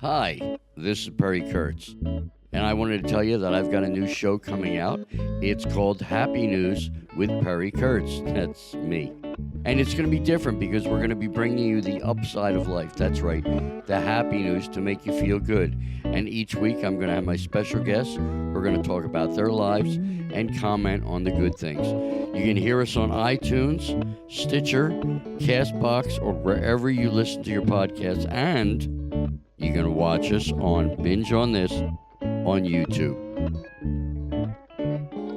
Hi, this is Perry Kurtz, and I wanted to tell you that I've got a new show coming out. It's called Happy News with Perry Kurtz. That's me. And it's going to be different because we're going to be bringing you the upside of life. That's right, the happy news to make you feel good. And each week I'm going to have my special guests. We're going to talk about their lives and comment on the good things. You can hear us on iTunes, Stitcher, Castbox, or wherever you listen to your podcasts. And you can watch us on Binge on This on YouTube.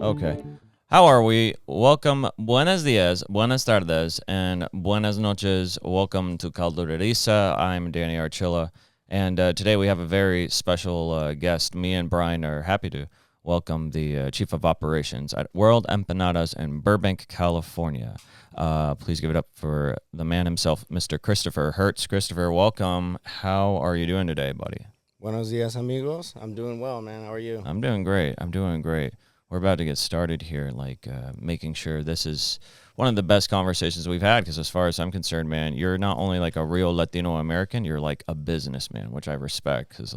Okay. How are we? Welcome. Buenos dias, buenas tardes, and buenas noches. Welcome to Caldureriza. I'm Danny Archilla, and today we have a very special guest. Me and Bryan are happy to welcome the Chief of Operations at World Empanadas in Burbank, California. Please give it up for the man himself, Mr. Christopher Hertz. Christopher, welcome. How are you doing today, buddy? Buenos dias, amigos. I'm doing well, man. How are you? I'm doing great. We're about to get started here, making sure this is one of the best conversations we've had, because as far as I'm concerned, man, you're not only like a real Latino American, you're like a businessman, which I respect, because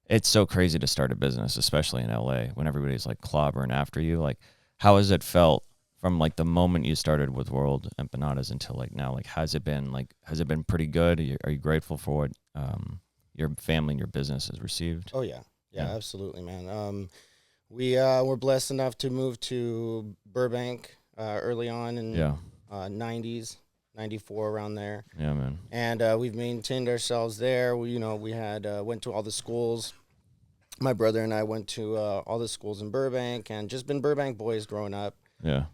it's so crazy to start a business, especially in LA, when everybody's like clobbering after you. Like, how has it felt from like the moment you started with World Empanadas until like now? Like, has it been pretty good? Are you grateful for what your family and your business has received? Oh, yeah. Yeah, absolutely, man. We were blessed enough to move to Burbank early on in 90s, 94, around there. Yeah, man. And we've maintained ourselves there. We had went to all the schools. My brother and I went to all the schools in Burbank and just been Burbank boys growing up. Yeah.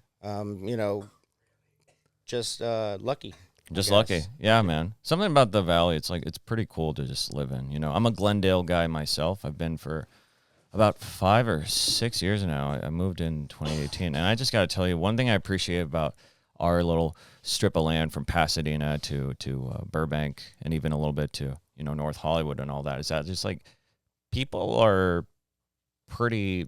Just lucky. Just lucky. Yeah, man. Something about the Valley, it's pretty cool to just live in. I'm a Glendale guy myself. I've been for about 5 or 6 years now. I moved in 2018. And I just got to tell you, one thing I appreciate about our little strip of land from Pasadena to Burbank, and even a little bit to, North Hollywood and all that, is that just like people are pretty,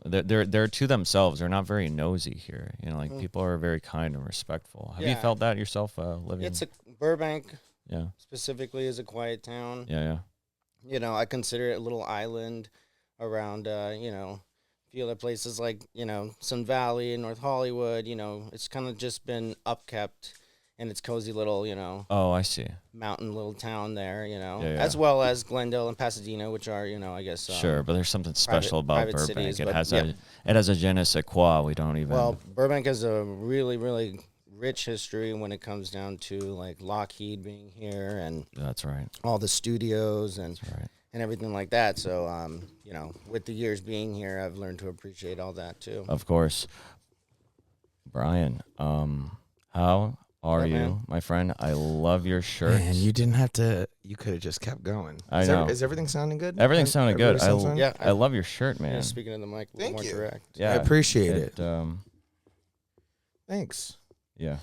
they're to themselves. They're not very nosy here. People are very kind and respectful. Have you felt that yourself living? Burbank. Yeah. Specifically is a quiet town. Yeah. I consider it a little island around, a few other places like, Sun Valley and North Hollywood. It's kind of just been upkept in its cozy little, Oh, I see. mountain little town there, Yeah. as well as Glendale and Pasadena, which are, I guess. Sure, but there's something special about Burbank. Cities, it has a je ne sais quoi. We don't even. Well, Burbank has a really, really rich history when it comes down to like Lockheed being here and That's right. all the studios and That's right. and everything like that. So, with the years being here, I've learned to appreciate all that too. Of course. Bryan, how are you, man? my friend? I love your shirt. Man, you didn't have to. You could have just kept going. I know. Is everything sounding good? Everything sounded good. Everybody sounds fine? Yeah, I love your shirt, man. Speaking of the mic, a little Thank more you. direct. Yeah, I appreciate it. Yeah. Thanks. Yeah.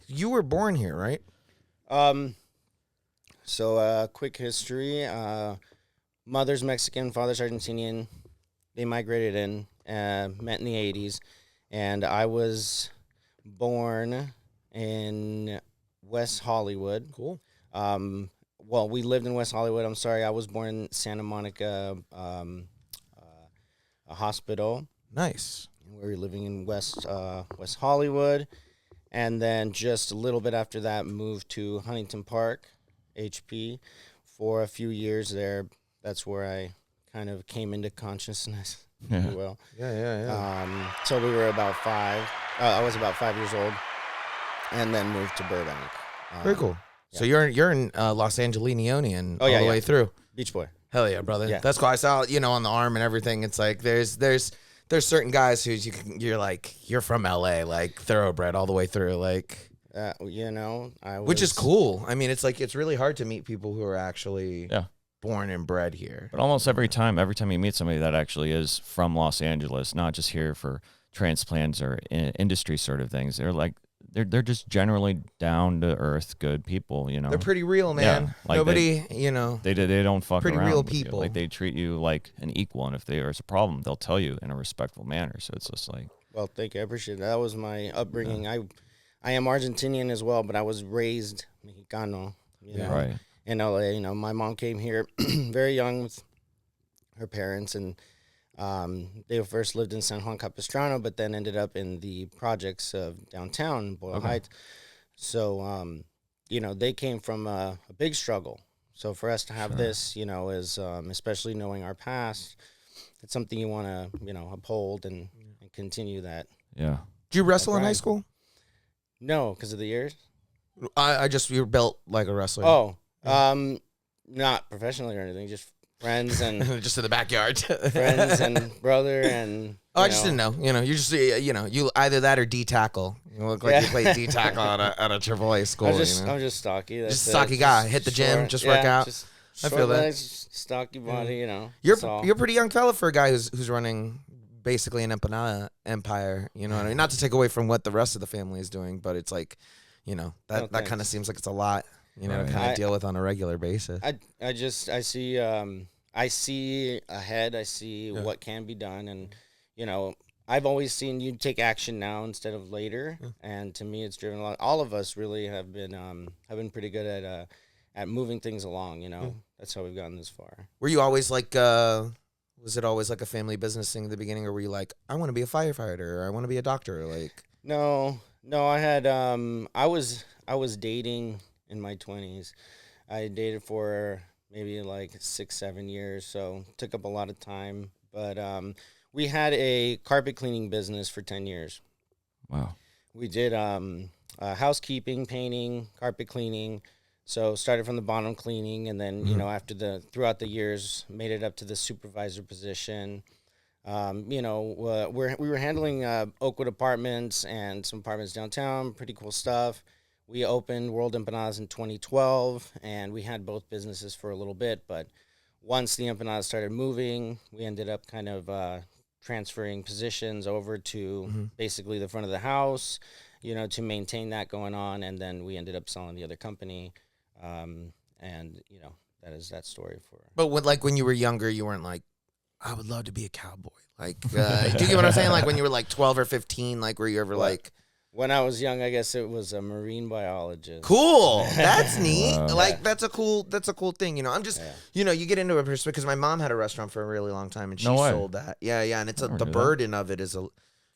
You were born here, right? So, quick history. Mother's Mexican, father's Argentinian. They migrated in, met in the 80s. And I was born in West Hollywood. Cool. Well, we lived in West Hollywood. I'm sorry. I was born in Santa Monica a hospital. Nice. We were living in West Hollywood. And then just a little bit after that, moved to Huntington Park, HP, for a few years there. That's where I kind of came into consciousness, if you will. Yeah. So we were about 5. I was about 5 years old, and then moved to Burbank. Very cool. yeah. So you're in Los Angelinian all the way through. Beach boy. Hell yeah, brother. Yeah. That's cool. I saw on the arm and everything. It's like there's certain guys who you're like you're from LA, like thoroughbred all the way through, like. Which is cool. I mean, it's like it's really hard to meet people who are actually born and bred here. But almost every time you meet somebody that actually is from Los Angeles, not just here for transplants or industry sort of things, they're just generally down to earth, good people. They're pretty real, man. Yeah, like Nobody, they don't fuck pretty around. real with you. people. Like they treat you like an equal, and if there's a problem, they'll tell you in a respectful manner. So it's just like. Well, thank you. I appreciate that. That was my upbringing. I am Argentinian as well, but I was raised Mexicano. Right. in LA. You know, my mom came here very young with her parents, and they first lived in San Juan Capistrano, but then ended up in the projects of downtown Boyle Heights. So, you know, they came from a big struggle. So for us to have this, you know, is especially knowing our past, it's something you want to, you know, uphold and continue that. Yeah. Did you wrestle in high Bryan. school? No, because of the years. I just, you were built like a wrestler. Not professionally or anything, just friends and Just in the backyard. friends and brother and. I just didn't know. You know, you just, you know, you either that or D tackle. You look like you played D tackle at a AAA school. I'm just, you know? I'm just stocky. That's Just it. stocky guy. Just Hit the gym, short- just work out. Just I short feel that. legs, stocky body. You know. You're that's all. a pretty young fella for a guy who's running basically an empanada empire. You know what I mean? Not to take away from what the rest of the family is doing, but it's like, you know, that kind of thanks. seems like it's a lot, you know, Right. to kind I- of deal with on a regular basis. I see ahead. I see what can be done, and you know, I've always seen you take action now instead of later. And to me, it's driven a lot. All of us really have been pretty good at moving things along. You know, that's how we've gotten this far. Were you always like, was it always like a family business thing at the beginning, or were you like, I want to be a firefighter, or I want to be a doctor, like? No. I had I was dating in my 20s. I dated for maybe like 6-7 years, so took up a lot of time. But we had a carpet cleaning business for 10 years. Wow. We did housekeeping, painting, carpet cleaning. So started from the bottom cleaning, and then you know throughout the years made it up to the supervisor position. You know, we were handling Oakwood apartments and some apartments downtown. Pretty cool stuff. We opened World Empanadas in 2012, and we had both businesses for a little bit. But once the empanadas started moving, we ended up kind of transferring positions over to basically the front of the house, you know, to maintain that going on. And then we ended up selling the other company. And, you know, that is that story for. But when you were younger, you weren't like, I would love to be a cowboy. Like, do you get what I'm saying? Like when you were like 12 or 15, like were you ever like, When I was young, I guess it was a marine biologist. cool, that's neat. Wow. Like that's a cool thing. You know, I'm just, you know, you get into a perspective because my mom had a restaurant for a really long time and she No way. sold that. Yeah. And it's the never knew that. burden of it is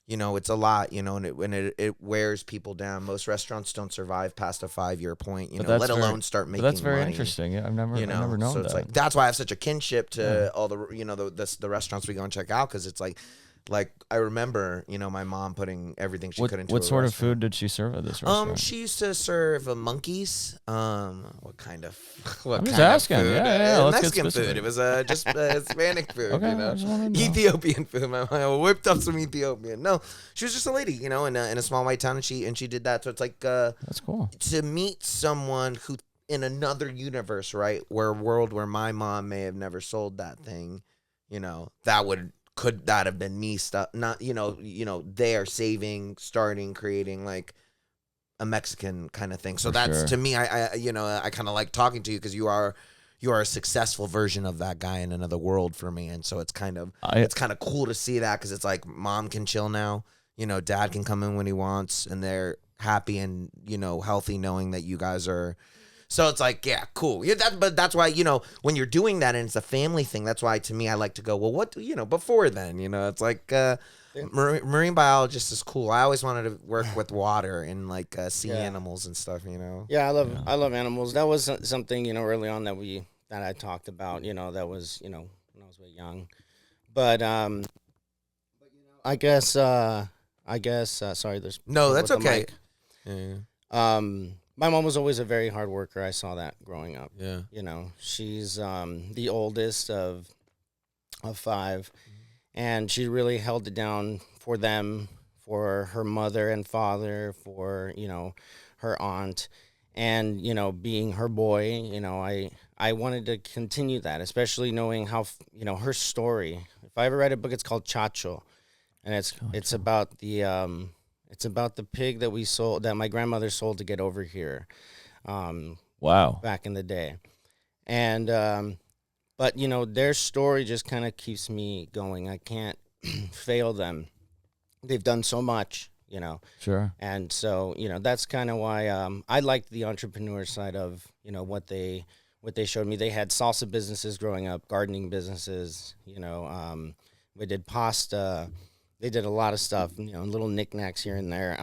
you know, it's a lot, you know, and it wears people down. Most restaurants don't survive past a 5-year point, you But know, that's let very- alone start making But that's very money. interesting. Yeah, I've never You know, known so that. it's like that's why I have such a kinship to all the you know the restaurants we go and check out because it's like I remember you know my mom putting everything she could into what a sort of restaurant. food did she serve at this restaurant? She used to serve monkeys. What kind of? What I'm just kind of asking. food? Yeah, let's get Mexican food. specific. It was just Hispanic food. Okay, you know? I just wanted to know. Ethiopian food. My mom whipped up some Ethiopian. No, she was just a lady, you know, in a small white town, and she did that. So it's like That's cool. to meet someone who in another universe, right, where world where my mom may have never sold that thing, you know, could that have been me stuff? Not you know they are saving, starting, creating like a Mexican kind of thing. So For that's sure. to me, I you know I kind of like talking to you because you are a successful version of that guy in another world for me, and so it's kind of cool to see that because it's like mom can chill now, you know, dad can come in when he wants, and they're happy and you know healthy knowing that you guys are. So it's like, yeah, cool. Yeah, but that's why, you know, when you're doing that and it's a family thing, that's why to me I like to go, well, what, you know, before then, you know, it's like marine biologist is cool. I always wanted to work with water and like sea animals and stuff, you know. Yeah, I love animals. That was something, you know, early on that I talked about, you know, that was, you know, when I was very young. But I guess sorry, there's No, that's with the okay. mic. Yeah. My mom was always a very hard worker. I saw that growing up. Yeah. You know, she's the oldest of 5, and she really held it down for them, for her mother and father, for, you know, her aunt, and, you know, being her boy, you know, I wanted to continue that, especially knowing how, you know, her story. If I ever read a book, it's called Chacho, and it's about the pig that we sold, that my grandmother sold to get over here. Wow. Back in the day. And, but, you know, their story just kind of keeps me going. I can't fail them. They've done so much, you know. Sure. And so, you know, that's kind of why I like the entrepreneur side of, you know, what they what they showed me. They had salsa businesses growing up, gardening businesses, we did pasta. They did a lot of stuff, little knickknacks here and there.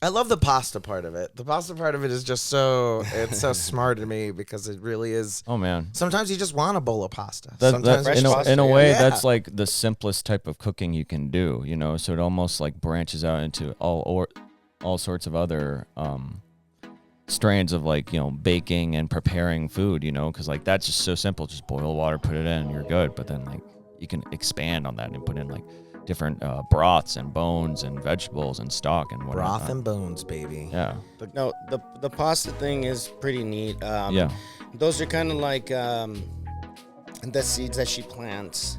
I love the pasta part of it. The pasta part of it is just it's so smart to me because it really is. Oh man. Sometimes you just want a bowl of pasta. That's fresh pasta, in a way, yeah. that's like the simplest type of cooking you can do, so it almost like branches out into all sorts of other strands of like, baking and preparing food, because like that's just so simple. Just boil water, put it in, you're good. But then like you can expand on that and put in like different broths and bones and vegetables and stock and whatnot. Broth and bones, baby. Yeah. No, the pasta thing is pretty neat. Yeah. Those are kind of like the seeds that she plants.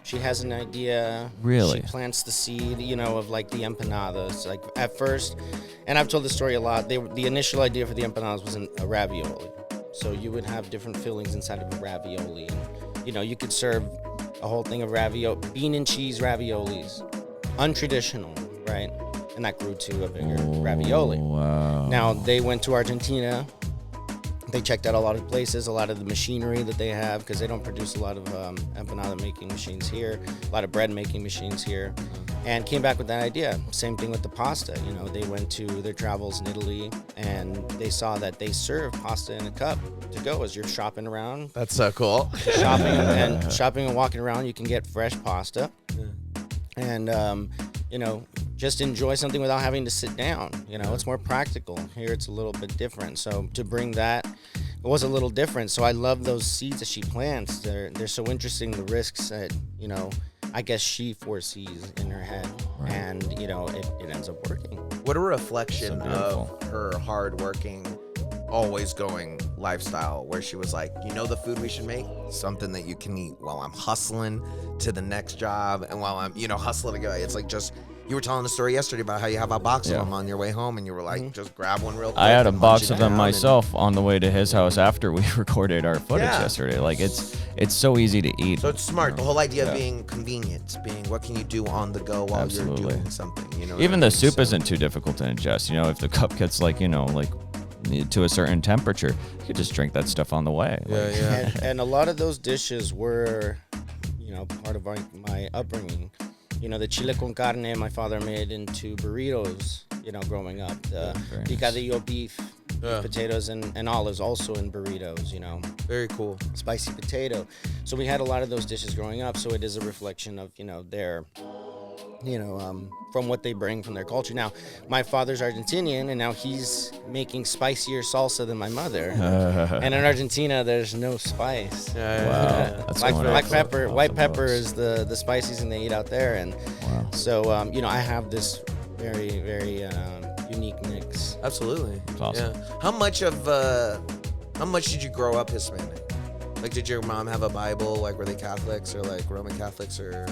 She has an idea. Really? She plants the seed, of like the empanadas. Like at first, and I've told the story a lot. The initial idea for the empanadas was a ravioli. So you would have different fillings inside of a ravioli, and you could serve a whole thing of bean and cheese raviolis, untraditional, right? And that grew to a bigger ravioli. Wow. Now they went to Argentina. They checked out a lot of places, a lot of the machinery that they have, because they don't produce a lot of empanada making machines here, a lot of bread making machines here, and came back with that idea. Same thing with the pasta. They went to their travels in Italy, and they saw that they serve pasta in a cup to go as you're shopping around. That's so cool. Shopping and walking around, you can get fresh pasta, and just enjoy something without having to sit down. It's more practical. Here it's a little bit different. So to bring that, it was a little different. So I love those seeds that she plants. They're so interesting. The risks that I guess she foresees in her head, Right. and it ends up working. What a reflection So of beautiful. her hardworking, always going lifestyle, where she was like, the food we should make? Something that you can eat while I'm hustling to the next job and while I'm, hustling to go. It's like just, you were telling the story yesterday about how you have a box of them on your way home and you were like, just grab one real quick. I had a and box munch of it them down myself on the way to his house after we recorded our footage Yeah. yesterday. Like it's so easy to eat. So it's smart. The whole idea of Yeah. being convenient, being what can you do on the go while Absolutely. you're doing something. Even the soup isn't too difficult to ingest. If the cup gets like, to a certain temperature, you could just drink that stuff on the way. Like, And a lot of those dishes were, part of my upbringing. The chile con carne my father made into burritos, growing up. The very nice. picadillo beef, potatoes and olives also in burritos, Very cool. spicy potato. So we had a lot of those dishes growing up. So it is a reflection of, their, from what they bring from their culture. Now, my father's Argentinian, and now he's making spicier salsa than my mother. And in Argentina, there's no spice. Wow. That's Black going off pepper, the white pepper books. is the spices and they eat out there, and Wow. so I have this very very unique mix. Absolutely. That's awesome. Yeah. How much did you grow up Hispanic? Like, did your mom have a Bible? Like, were they Catholics or like Roman Catholics or?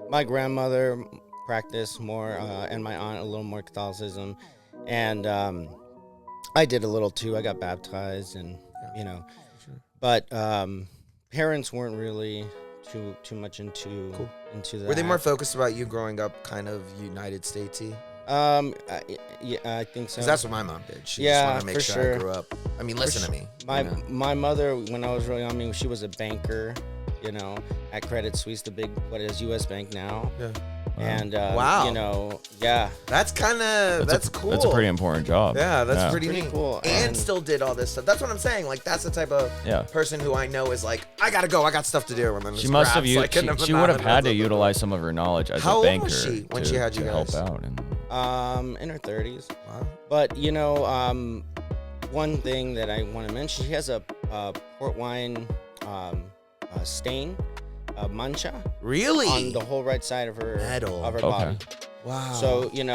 My grandmother practiced more, and my aunt a little more Catholicism, and I did a little too. I got baptized, and but parents weren't really too much into that. Were they more focused about you growing up kind of United Statesy? Yeah, I think so. Because that's what my mom did. She Yeah, just wanted to make for sure sure. I grew up. I mean, listen to me. My mother, when I was really young, she was a banker, at Credit Suisse, the big, what is U.S. Bank now. Yeah. And, Wow. yeah. That's kind of, that's cool. That's a pretty important job. Yeah, that's pretty Pretty neat. cool. And And- still did all this stuff. That's what I'm saying. Like, that's the type of person who I know is like, I gotta go. I got stuff to do. And then She just must have grabs, like, an she would have empanada. had to utilize some of her knowledge as How a old banker was she when to, she had you to help guys? out. And In her 30s. Wow. But, one thing that I want to mention, she has a port wine stain, mancha, Really? on the whole right side of her Metal. of her Okay. body. Wow. So, being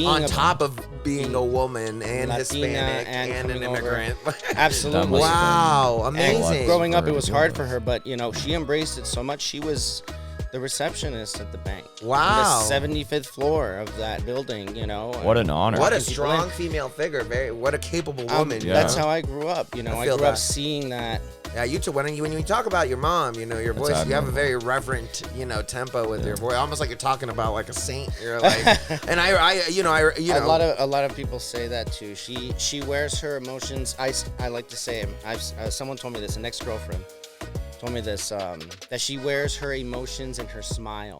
on a- top of being a woman and Latina Hispanic and and an coming over. immigrant. Absolutely. That must have Wow, And amazing. growing up, it for her was to hard deal for with. her, but she embraced it so much. She was the receptionist at the bank. Wow. On the 75th floor of that building, you know. What an honor. What a Walking people in. strong female figure. What a capable woman. Yeah. That's how I grew up, you know. I feel grew up that. seeing that. Yeah, you too. When you talk about your mom, you know, your voice, you have a admirable. very reverent, you know, tempo with your voice, almost like you're talking about like a saint. You're like, and I, you know, A lot of people say that too. She wears her emotions. I like to say, someone told me this. An ex-girlfriend told me this, that she wears her emotions in her smile,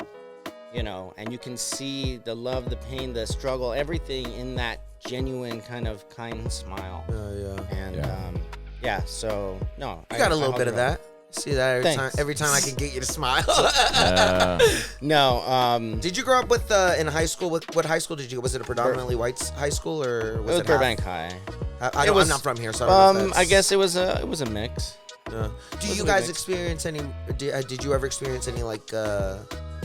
you know, and you can see the love, the pain, the struggle, everything in that genuine kind of kind smile. yeah. And so no, You got a little bit of that. that. See that every Thanks. time. Every time I can get you to smile. No, Did you grow up with in high school? What high school did you go? Was it a predominantly white high school or was it was it Burbank High. I'm not from here, so I don't know if I that's- guess it was a mix. Do was you a guys mix. experience any? Did you ever experience any like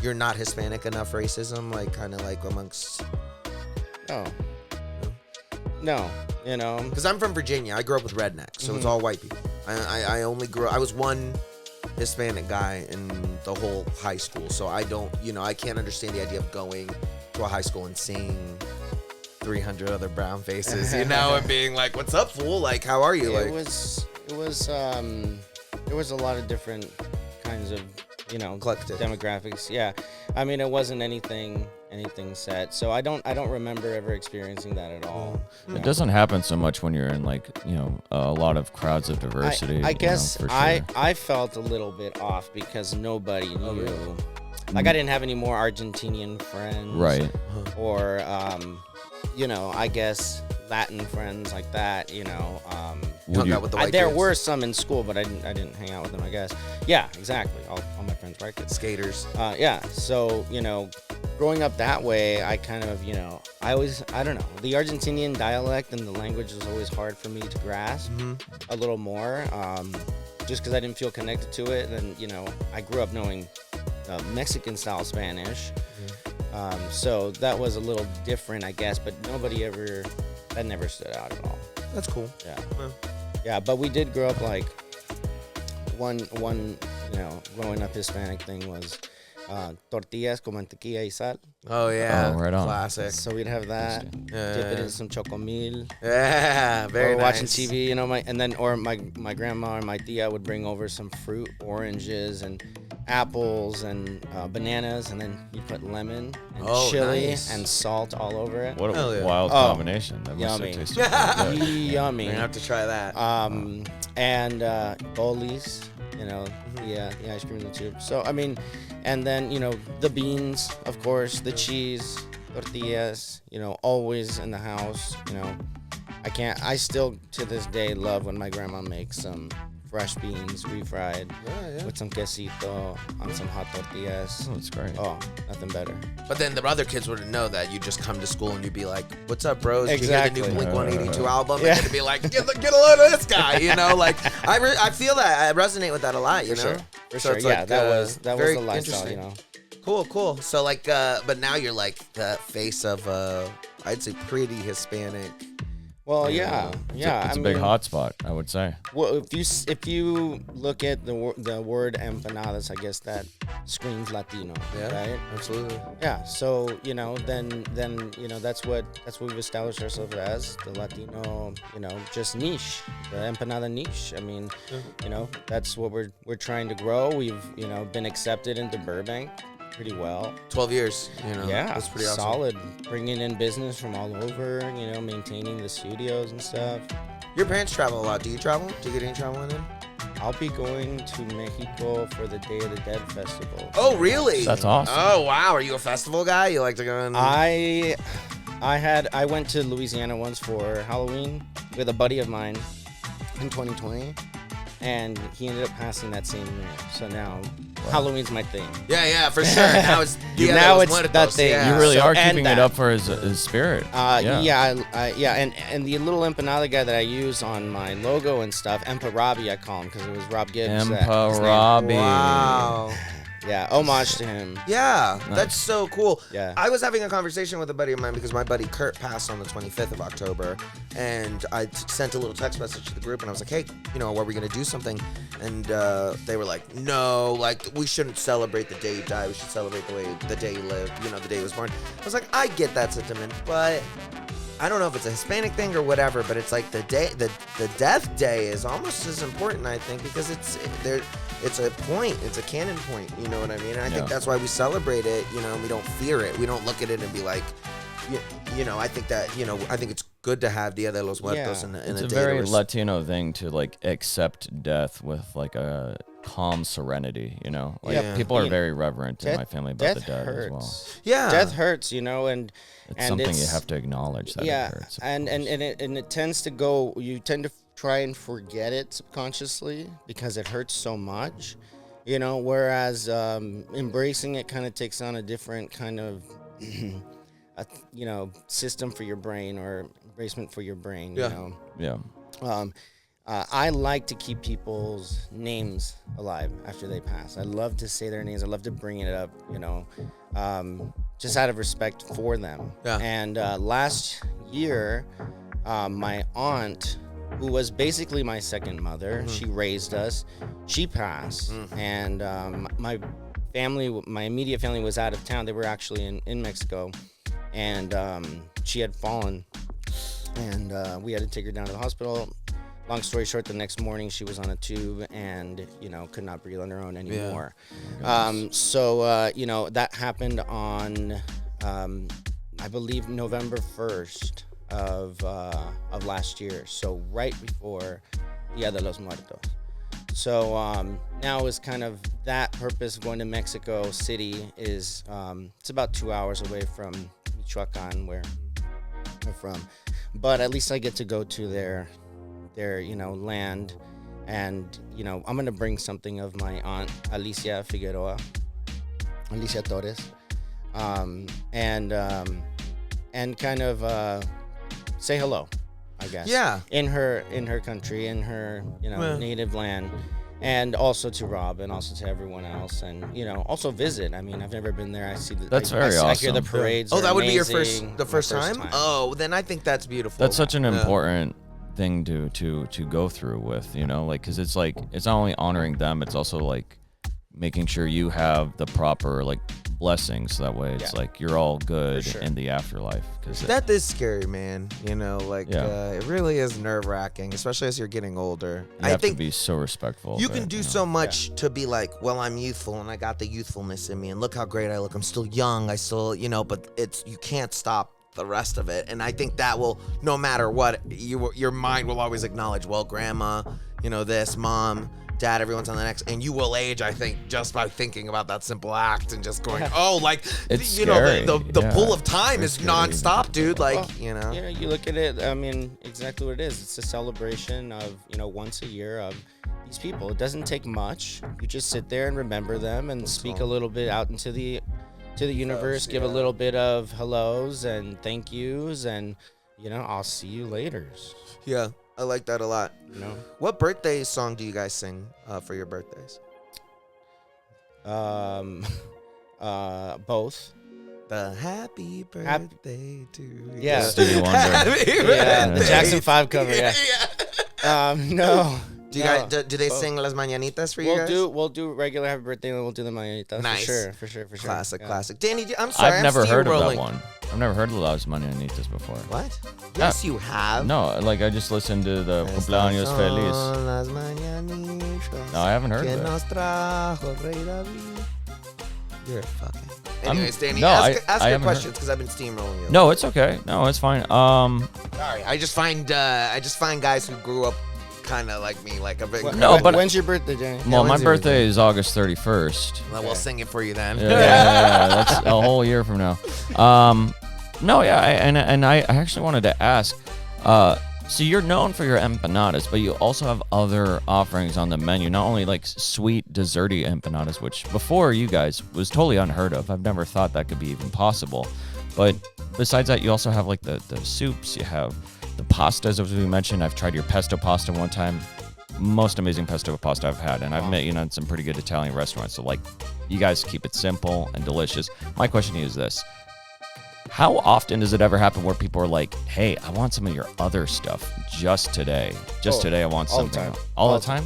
you're not Hispanic enough racism, like kind of like amongst? No, you know. Because I'm from Virginia, I grew up with rednecks, so it's all white people. I only grew. I was one Hispanic guy in the whole high school, so I don't, you know, I can't understand the idea of going to a high school and seeing 300 other brown faces, you know, and being like, "What's up, fool? Like, how are you?" Like, It was there was a lot of different kinds of, you know, Eclectic. demographics. Yeah, I mean, it wasn't anything set. So I don't remember ever experiencing that at all. It doesn't happen so much when you're in like, you know, a lot of crowds of diversity. I guess you know, for sure. I felt a little bit off because nobody knew. really? Like I didn't have any more Argentinian friends, Right. Or you know, I guess Latin friends like that. You know, Would hung you- out with the white there kids. were some in school, but I didn't hang out with them. I guess. Yeah, exactly. All my friends were kids. skaters. Yeah. So, you know, growing up that way, I kind of, you know, I don't know. The Argentinian dialect and the language was always hard for me to grasp a little more, just because I didn't feel connected to it. And, you know, I grew up knowing Mexican style Spanish. So that was a little different, I guess, but that never stood out at all. That's cool. Yeah. Well. Yeah, but we did grow up like one, you know, growing up Hispanic thing was tortillas con mantequilla y sal. Oh yeah, Oh, right on. classic. So we'd have that, dip it in some chocomil. Yeah, very Or nice. watching TV, you know, my grandma or my tia would bring over some fruit, oranges and apples and bananas, and then you put lemon and Oh, chili nice. and salt all over it. What Hell a yeah. wild Oh, combination. That must yummy. have tasted pretty good. Yummy. We're gonna have to try that. And bolis, you know, the ice cream and the tube. So I mean, and then, you know, the beans, of course, the cheese, tortillas, you know, always in the house. You know, I still to this day love when my grandma makes some fresh beans refried with some quesito on some hot tortillas. Oh, that's great. Oh, nothing better. But then the other kids wouldn't know that. You just come to school and you'd be like, "What's up, bros? Exactly. Did you hear the new Blink 182 album?" Yeah. And it'd be like, "Get a load of this guy," you know. Like I feel that I resonate with that a lot. You know, For So sure. it's Yeah, like, that was very the lifestyle, interesting. you know. Cool. So like, but now you're like the face of I'd say pretty Hispanic. Well, yeah. It's a big hotspot, I would say. Well, if you look at the word empanadas, I guess that screams Latino, right? Absolutely. Yeah. So, you know, then you know, that's what we've established ourselves as, the Latino, you know, just niche, the empanada niche. I mean, you know, that's what we're trying to grow. We've, you know, been accepted into Burbank pretty well. 12 years. You know. Yeah, That's pretty awesome. solid. Bringing in business from all over, you know, maintaining the studios and stuff. Your parents travel a lot. Do you travel? Do you get any traveling in? I'll be going to Mexico for the Day of the Dead festival. Oh, really? That's awesome. Oh, wow. Are you a festival guy? You like to go in? I went to Louisiana once for Halloween with a buddy of mine in 2020, and he ended up passing that same year. So now Halloween's my thing. Yeah, for sure. Now it's Now it's that thing. Yeah. You really So- are and keeping it that. up for his spirit. And the little empanada guy that I use on my logo and stuff, Empa Robbie, I call him because it was Rob Gibbs. Empa Robbie. Wow. Yeah, homage to him. Yeah, Nice. that's so cool. Yeah. I was having a conversation with a buddy of mine because my buddy Kurt passed on the 25th of October, and I sent a little text message to the group, and I was like, hey, are we going to do something? And they were like, no, like, we shouldn't celebrate the day you die. We should celebrate the day you live, the day he was born. I was like, I get that sentiment, but I don't know if it's a Hispanic thing or whatever, but it's like the death day is almost as important, I think, because it's a point, it's a canon point, you know what I mean? And I think that's why we celebrate it, and we don't fear it. We don't look at it and be like, I think that, I think it's good to have Dia de los Muertos Yeah. It's a a day very to Latino thing to like accept death with like a calm serenity, Like Yeah. people are Yeah. very reverent in my family about the Death dead hurts. as well. Yeah. Death hurts, and It's something you have to acknowledge that yeah, it hurts. of and course. it tends to go. You tend to try and forget it subconsciously because it hurts so much, Whereas embracing it kind of takes on a different kind of, system for your brain or embracement for your brain. Yeah. Yeah. I like to keep people's names alive after they pass. I love to say their names. I love to bring it up, just out of respect for them. Yeah. And last year, my aunt, who was basically my second mother, she raised us, she passed. And my immediate family was out of town. They were actually in Mexico. And she had fallen. And we had to take her down to the hospital. Long story short, the next morning she was on a tube and, could not breathe on her own anymore. So that happened on, I believe, November 1st of last year. So right before Dia de los Muertos. So now is kind of that purpose of going to Mexico City is, it's about 2 hours away from Michoacan, where I'm from. But at least I get to go to their land, and I'm gonna bring something of my aunt Alicia Torres, and kind of say hello, I guess. Yeah. In her country, in her native land, and also to Rob, and also to everyone else, and also visit. I mean, I've never been there. I see That's very I hear the awesome. parades. Oh, are that would be your amazing. the first My time? Oh, then I think that's beautiful. That's such an Yeah. important thing to go through with, because it's like it's not only honoring them, it's also like making sure you have the proper like blessings, so that way it's like you're all good sure. in the afterlife. Because That is scary, man. It really is nerve-wracking, especially as you're getting older. you have to be so respectful. You of can it, do so much to be like, well, I'm youthful and I got the youthfulness in me, and look how great I look. I'm still young. I still, but you can't stop the rest of it. And I think that will, no matter what, your mind will always acknowledge, well, grandma, this, mom, dad, everyone's on the next, and you will age, I think, just by thinking about that simple act and just going, oh, like, It's the scary. pull of time It's is scary. nonstop, dude. Like, Well, you look at it, I mean, exactly what it is. It's a celebration of, once a year of these people. It doesn't take much. You just sit there and remember them and speak a little bit out into the universe, give a little bit of hellos and thank yous, and, I'll see you later. Yeah, I like that a lot. What birthday song do you guys sing for your birthdays? Both. The happy birthday to you. Yeah. Stevie Wonder. Happy Yeah, the birthday Jackson 5 cover, to yeah. you. No. Do you no. guys do they sing Las Mañanitas for you guys? We'll do regular happy birthday, and we'll do the mañanitas. Nice. For sure. Classic, Yeah. classic. Danny, I'm sorry. I've I'm never heard of that steamrolling. one. I've never heard of Las Mañanitas before. What? Yes, you have. No, like I just listened to the Cumpleaños Estas Feliz. son las mañanitas No, I haven't heard que of it. nos trajo el rey David. You're fucking. I'm- Anyways, Danny, no, ask I your haven't heard- questions because I've been steamrolling you. No, it's okay. No, it's fine. Sorry. I just find guys who grew up kind of like me, like a bit. No, but- when's your birthday, Danny? Well, my when's your birthday is August 31st. Well, we'll sing it for you then. Yeah, that's a whole year from now. No, yeah, I actually wanted to ask. So you're known for your empanadas, but you also have other offerings on the menu. Not only like sweet, desserty empanadas, which before you guys was totally unheard of. I've never thought that could be even possible. But besides that, you also have like the soups. You have the pastas, as we mentioned. I've tried your pesto pasta one time. Most amazing pesto pasta I've had, and I've met in some pretty good Italian restaurants. So like, You guys keep it simple and delicious. My question to you is this. How often does it ever happen where people are like, hey, I want some of your other stuff just today. Today I want all the something. time. All the time?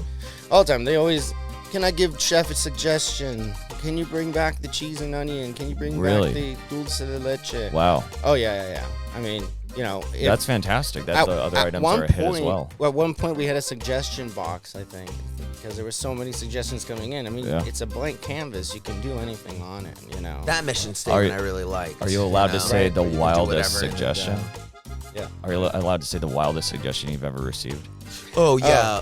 All the time. They always, can I give Chef a suggestion? Can you bring back the cheese and onion? Can you bring back the dulce de leche? Wow. Oh, yeah. I mean, you know. That's fantastic that the other items are a hit as well. At one point, we had a suggestion box, I think, because there were so many suggestions coming in. I mean, it's a blank canvas. You can do anything on it, you know. That mission statement I really like. Are you allowed to say the wildest whatever. suggestion? Yeah. Are you allowed to say the wildest suggestion you've ever received? Oh, yeah.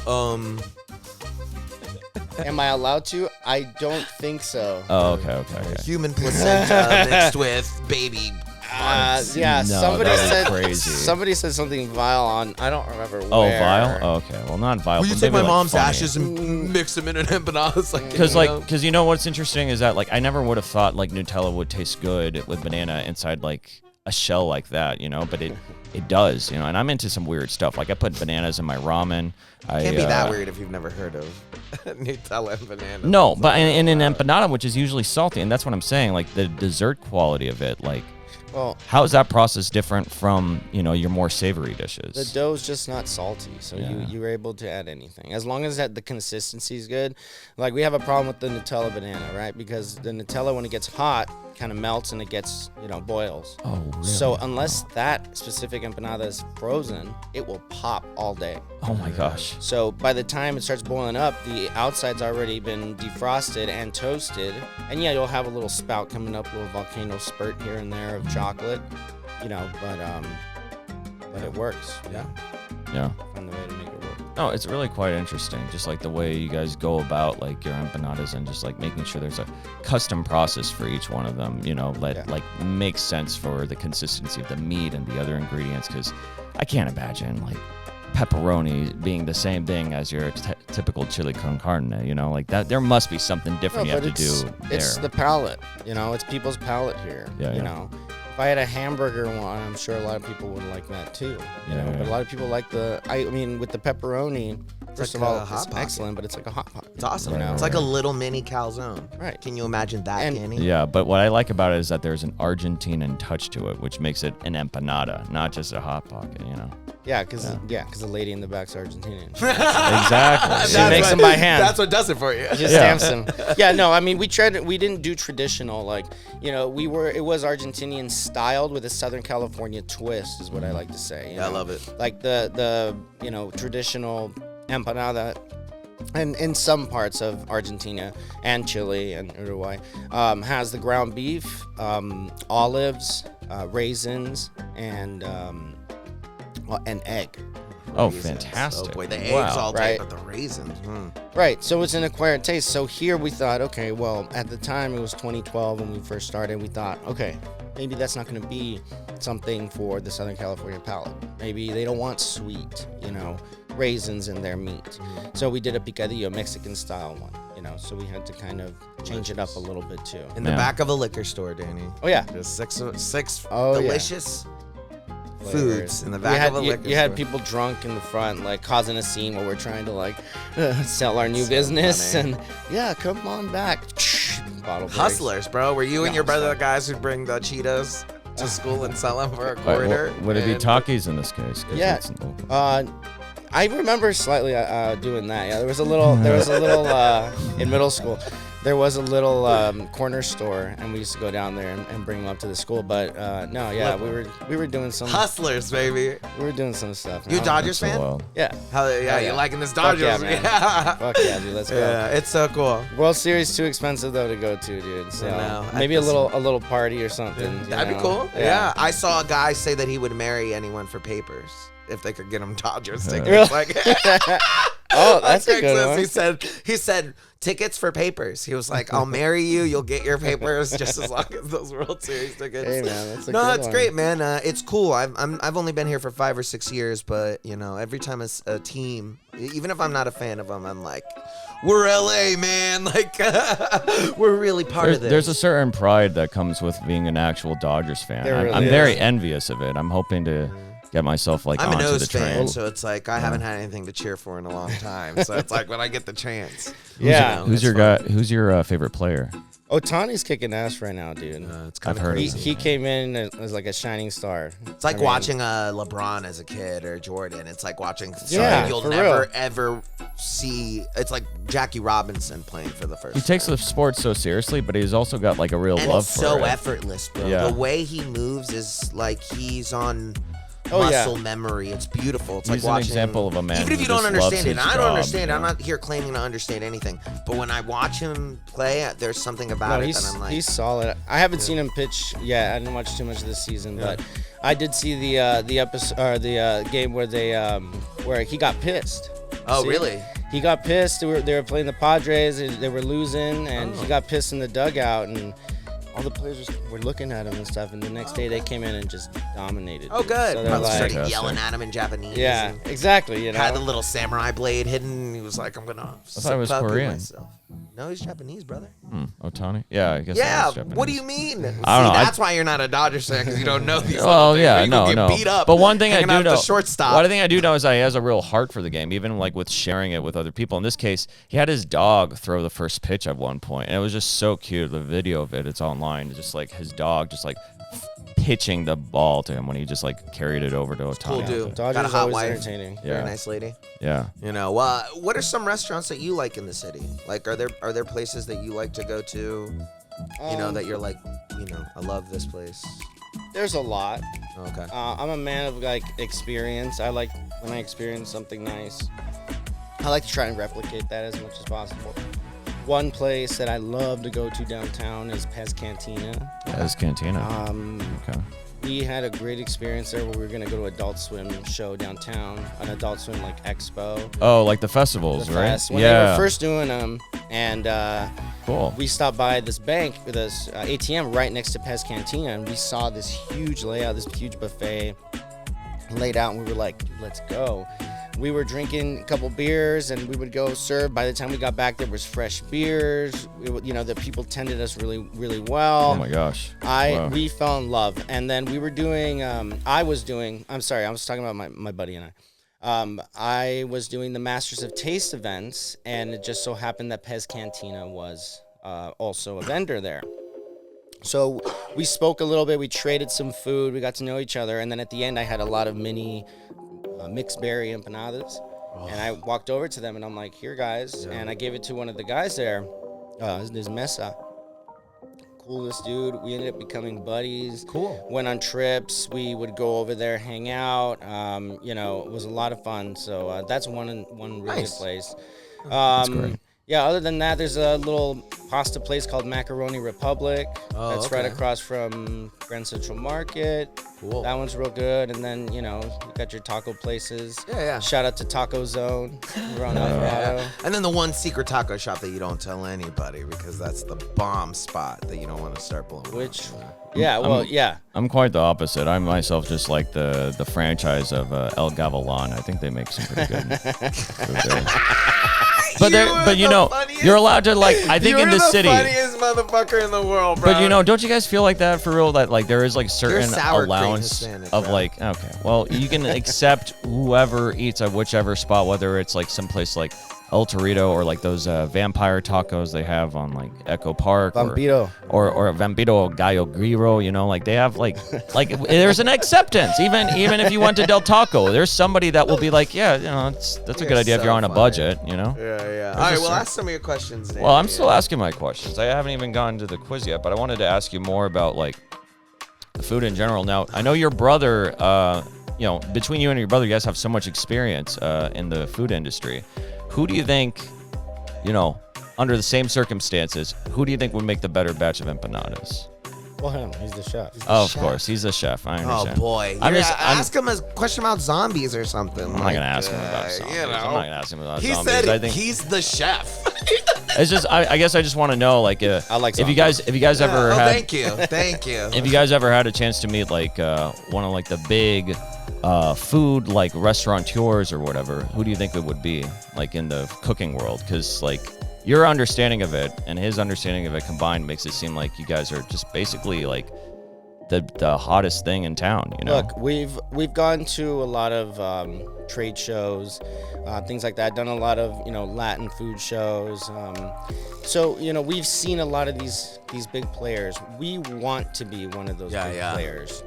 Am I allowed to? I don't think so. Oh, okay. Human placenta mixed with baby. Yeah, No, somebody that is said crazy. somebody said something vile on. I don't remember where. Oh, vile? Oh, okay. Well, not vile. Will you but take maybe, my like, mom's funny. ashes and mix them in an empanada? Because you know what's interesting is that like I never would have thought like Nutella would taste good with banana inside like a shell like that, you know, but it does, you know, and I'm into some weird stuff. Like I put bananas in my ramen. Can't be that weird if you've never heard of Nutella and banana. No, but in an empanada, which is usually salty, and that's what I'm saying, like the dessert quality of it, like Well, how is that process different from, you know, your more savory dishes? the dough's just not salty, so Yeah. you're able to add anything as long as the consistency is good. Like we have a problem with the Nutella banana, right? Because the Nutella when it gets hot kind of melts and it gets boils. Oh, really? So unless that specific empanada is frozen, it will pop all day. Oh my gosh. So by the time it starts boiling up, the outside's already been defrosted and toasted. And yeah, you'll have a little spout coming up, a little volcano spurt here and there of chocolate, you know, but it works. Yeah. Yeah. Find the way to make it work. No, it's really quite interesting. Just like the way you guys go about like your empanadas and just like making sure there's a custom process for each one of them, you know, like makes sense for the consistency of the meat and the other ingredients. Because I can't imagine like pepperoni being the same thing as your typical chili con carne, you know, like that. There must be something different you have to do It's there. the palate, you know, it's people's palate here, you know. If I had a hamburger one, I'm sure a lot of people would like that too. You know, but a lot of people like I mean, with the pepperoni, first of all, it's excellent, but it's like a hot pot. It's awesome. You know? It's like a little mini calzone. Right. Can you imagine that, Danny? Yeah, but what I like about it is that there's an Argentinian touch to it, which makes it an empanada, not just a hot pocket, you know. Yeah, because the lady in the back's Argentinian. Exactly. She makes them by hand. That's what does it for you. Just stamps them. Yeah, no, I mean, we didn't do traditional, like, you know, it was Argentinian styled with a Southern California twist, is what I like to say. Yeah, I love it. Like the you know, traditional empanada, and in some parts of Argentina and Chile and Uruguay, has the ground beef, olives, raisins, and an egg. Oh, Raisins. fantastic. Oh, boy, the eggs Wow. all Right. day, but the raisins. Right, so it's an acquired taste. So here we thought, okay, well, at the time it was 2012 when we first started, we thought, okay, maybe that's not going to be something for the Southern California palate. Maybe they don't want sweet, you know, raisins in their meat. So we did a picadillo, Mexican style one, you know, so we had to kind of change it up a little bit too. In the back of a liquor store, Danny. Oh, yeah. Just six Oh, yeah. delicious foods in the back had, of a liquor store. You had people drunk in the front, like causing a scene while we're trying to like sell our new business. funny. And yeah, come on back. Bottle breaks. Hustlers, bro. Were you and No, your brother sorry. the guys who'd bring the Cheetos to school and sell them for a Wait, quarter? would it be And- Takis in this case? 'Cause Yeah. it's- I remember slightly doing that. Yeah, there was a little in middle school. There was a little corner store, and we used to go down there and bring them up to the school. But no, yeah, we were doing some Hustlers, baby. we were doing some stuff. You a Now- Dodgers so fan? wild. Yeah. Yeah, you yeah. liking this Fuck yeah, Dodgers? man. Yeah. Fuck yeah, dude. Let's go. Yeah, it's so cool. World Series too expensive though to go to, dude. So know. maybe a little party or something. you That'd be know? cool. Yeah. I saw a guy say that he would marry anyone for papers if they could get him Dodgers tickets. Really? Like, Oh, that's a good Craigslist, one. He said tickets for papers. He was like, "I'll marry you. You'll get your papers just as long as those World Series tickets." Hey man, that's a No, good it's one. great, man. It's cool. I've only been here for 5 or 6 years, but you know, every time it's a team, even if I'm not a fan of them, I'm like, we're LA, man. Like, we're really part of this. There's a certain pride that comes with being an actual Dodgers fan. There really I'm is. very envious of it. I'm hoping to get myself like I'm an onto the O's fan, train. so it's like I haven't had anything to cheer for in a long time. So it's like when I get the chance. Yeah. Who's it's your fun. guy? Who's your favorite player? Otani's kicking ass right now, dude. It's kind I've of heard crazy. He came in as like a shining star. It's like I mean, watching LeBron as a kid or Jordan. It's like watching Yeah, something you'll for never real. ever see. It's like Jackie Robinson playing for the first He takes time. the sport so seriously, but he's also got like a real And love it's for so it. effortless, bro. Yeah. The way he moves is like he's on Oh, yeah. muscle memory. It's beautiful. It's He's like an watching, example of a man even if who you don't just loves understand it, his and I don't job, understand. you I'm know? not here claiming to understand anything, but when I watch him play, there's something about No, it he's, that I'm like, he's solid. I haven't seen him pitch yet. I didn't watch too much this season, but I did see the episode or the game where where he got pissed. oh See? really? He got pissed. They were playing the Padres. They were losing, and he got pissed in the dugout, and all the players were looking at him and stuff. And the next day, they came in and just dominated. Oh good. So they're Probably like, started Fantastic. yelling at him in Japanese. yeah, and exactly. You know, had the little samurai blade hidden. He was like, I'm gonna. thought it was seppuku Korean. myself. No, he's Japanese, brother. Otani? Yeah, I guess. Yeah. that was What do Japanese. you mean? I don't know, That's why you're not a Dodgers fan because you don't know these. Well, little things, yeah, or you no, could get no. Beat up. But one thing I hanging do out at know, the shortstop. one thing I do know is that he has a real heart for the game, even like with sharing it with other people. In this case, he had his dog throw the first pitch at one point, and it was just so cute. The video of it's online. It's just like his dog just like pitching the ball to him when he just like carried it over to Otani. Cool dude. Dodgers Got a hot always wife. entertaining. Yeah. Very nice lady. Yeah. You know, what are some restaurants that you like in the city? Like, are there places that you like to go to? You know, that you're like, you know, I love this place. There's a lot. Okay. I'm a man of like experience. I like when I experience something nice. I like to try and replicate that as much as possible. One place that I love to go to downtown is Pez Cantina. As Cantina. Okay. We had a great experience there where we were gonna go to Adult Swim show downtown, an Adult Swim like expo. Oh, like the festivals, The right? fest, when yeah. they were first doing them, and Cool. we stopped by this bank, this ATM right next to Pez Cantina, and we saw this huge layout, this huge buffet laid out, and we were like, let's go. We were drinking a couple beers, and we would go serve. By the time we got back, there was fresh beers. The people tended us really, really well. Oh my gosh. Wow. We fell in love, and then we were doing. I was talking about my buddy and I. I was doing the Masters of Taste events, and it just so happened that Pez Cantina was also a vendor there. So we spoke a little bit. We traded some food. We got to know each other, and then at the end, I had a lot of mini mixed berry empanadas, and I walked over to them, and I'm like, "Here, guys," and I gave it to one of the guys there. His name's Mesa. Coolest dude. We ended up becoming buddies. Cool. Went on trips. We would go over there, hang out. It was a lot of fun. So that's one really Nice. good place. That's great. Yeah, other than that, there's a little pasta place called Macaroni Republic. Oh, that's right okay. across from Grand Central Market. Cool. That one's real good. And then, you got your taco places. Yeah. Shout out to Taco Zone. We're on Yeah. Alvarado. And then the one secret taco shop that you don't tell anybody because that's the bomb spot that you don't want to start blowing. Which, up. yeah. I'm quite the opposite. I myself just like the franchise of El Gavilan. I think they make some pretty good food there. But you're allowed to I think in the city. You're the funniest motherfucker in the world, bro. But don't you guys feel like that for real? That there is certain sour cream allowance Hispanic, of bro. okay, well you can accept whoever eats at whichever spot, whether it's someplace like El Torito or those vampire tacos they have on Echo Park Vampiro. or Vampiro Gallo Grillo. They have there's an acceptance. Even if you went to Del Taco, there's somebody that will be that's a good idea if you're on a budget. Yeah. All right, well, ask some of your questions. Well, I'm still asking my questions. I haven't even gotten to the quiz yet, but I wanted to ask you more about the food in general. Now, I know your brother, between you and your brother, you guys have so much experience in the food industry. Who do you think, under the same circumstances, who do you think would make the better batch of empanadas? Well, him. He's the chef. Oh, of course, he's a chef. I Oh understand. boy! Ask him a question about zombies or something. I'm not gonna ask him about zombies. I'm not gonna ask him about He zombies. said I think he's the chef. it's just. I guess I just want to know, I like if you guys ever had. Thank you. If you guys ever had a chance to meet one of the big food restaurateurs or whatever, who do you think it would be in the cooking world? Because your understanding of it and his understanding of it combined makes it seem like you guys are just basically the hottest thing in town. You know. Look, we've gone to a lot of trade shows, things like that. Done a lot of Latin food shows. So we've seen a lot of these big players. We want to be one of those big players.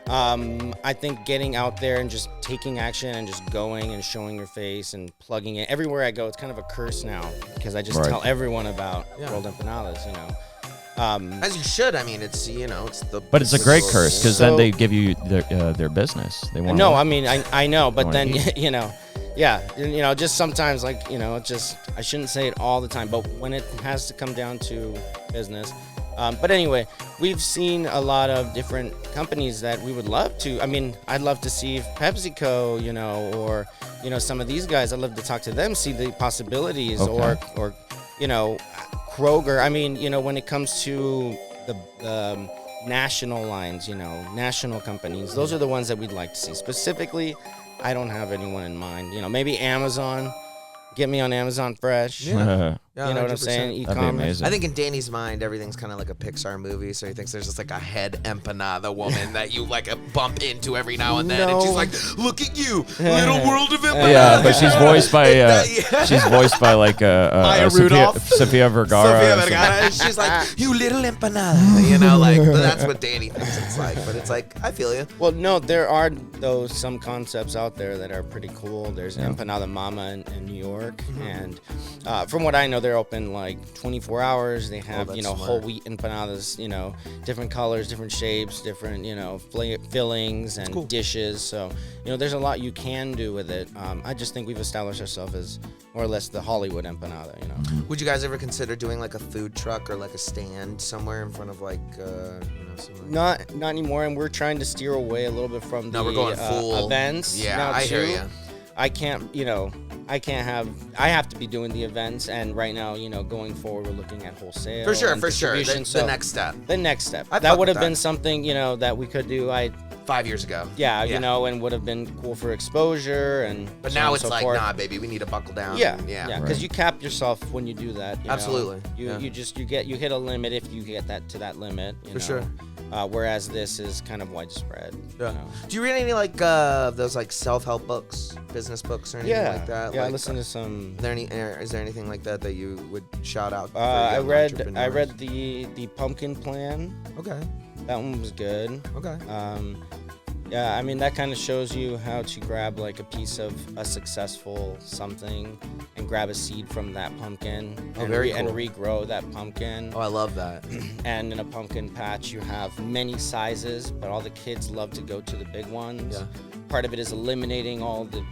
I think getting out there and just taking action and just going and showing your face and plugging it everywhere I go. It's kind of a curse now because I just tell everyone about World Empanadas. As you should. I mean, it's it's the. But it's a great curse because then they give you their business. They want. No, I mean I know, but then just sometimes just I shouldn't say it all the time, but when it has to come down to business. But anyway, we've seen a lot of different companies that we would love to. I mean, I'd love to see PepsiCo, or some of these guys. I'd love to talk to them, see the possibilities, or Kroger. I mean, when it comes to the national lines, national companies, those are the ones that we'd like to see. Specifically, I don't have anyone in mind. Maybe Amazon. Get me on Amazon Fresh. Yeah. You know what I'm saying? That'd be E-commerce. amazing. I think in Danny's mind, everything's kind of like a Pixar movie. So he thinks there's just like a head empanada woman that you like bump into every now and then, and she's like, "Look at you, little world of empanada." Yeah, but she's voiced by like Maya Rudolph. Sophia Vergara. Sophia Vergara, and she's like, "You little empanada," like that's what Danny thinks it's like. But it's like, I feel you. Well, no, there are some concepts out there that are pretty cool. There's Empanada Mama in New York, and from what I know, they're open like 24 hours. They have whole wheat empanadas, different colors, different shapes, different fillings and dishes. So there's a lot you can do with it. I just think we've established ourselves as more or less the Hollywood empanada. Would you guys ever consider doing like a food truck or like a stand somewhere in front of like Not anymore, and we're trying to steer away a little bit from the we're going full events. Yeah, now I hear too. you. I have to be doing the events, and right now, going forward, we're looking at wholesale. For sure. distribution. The next step. The next step. I That would have fuck with been something, that we could do. 5 years ago. And would have been cool for exposure and. But so now on it's and so like, forth. nah, baby, we need to buckle down. Yeah, yeah. because you cap yourself when you do that. Absolutely. You hit a limit if you get to that limit. For sure. Whereas this is kind of widespread. Yeah. Do you read any like those like self-help books, business books, or anything like that? Yeah, I like, listen to some. Is there anything like that that you would shout out? For I young read entrepreneurs? the Pumpkin Plan. Okay. That one was good. Okay. Yeah, I mean that kind of shows you how to grab like a piece of a successful something and grab a seed from that pumpkin and regrow that pumpkin. Oh, I love that. And in a pumpkin patch, you have many sizes, but all the kids love to go to the big ones. Yeah. Part of it is eliminating all the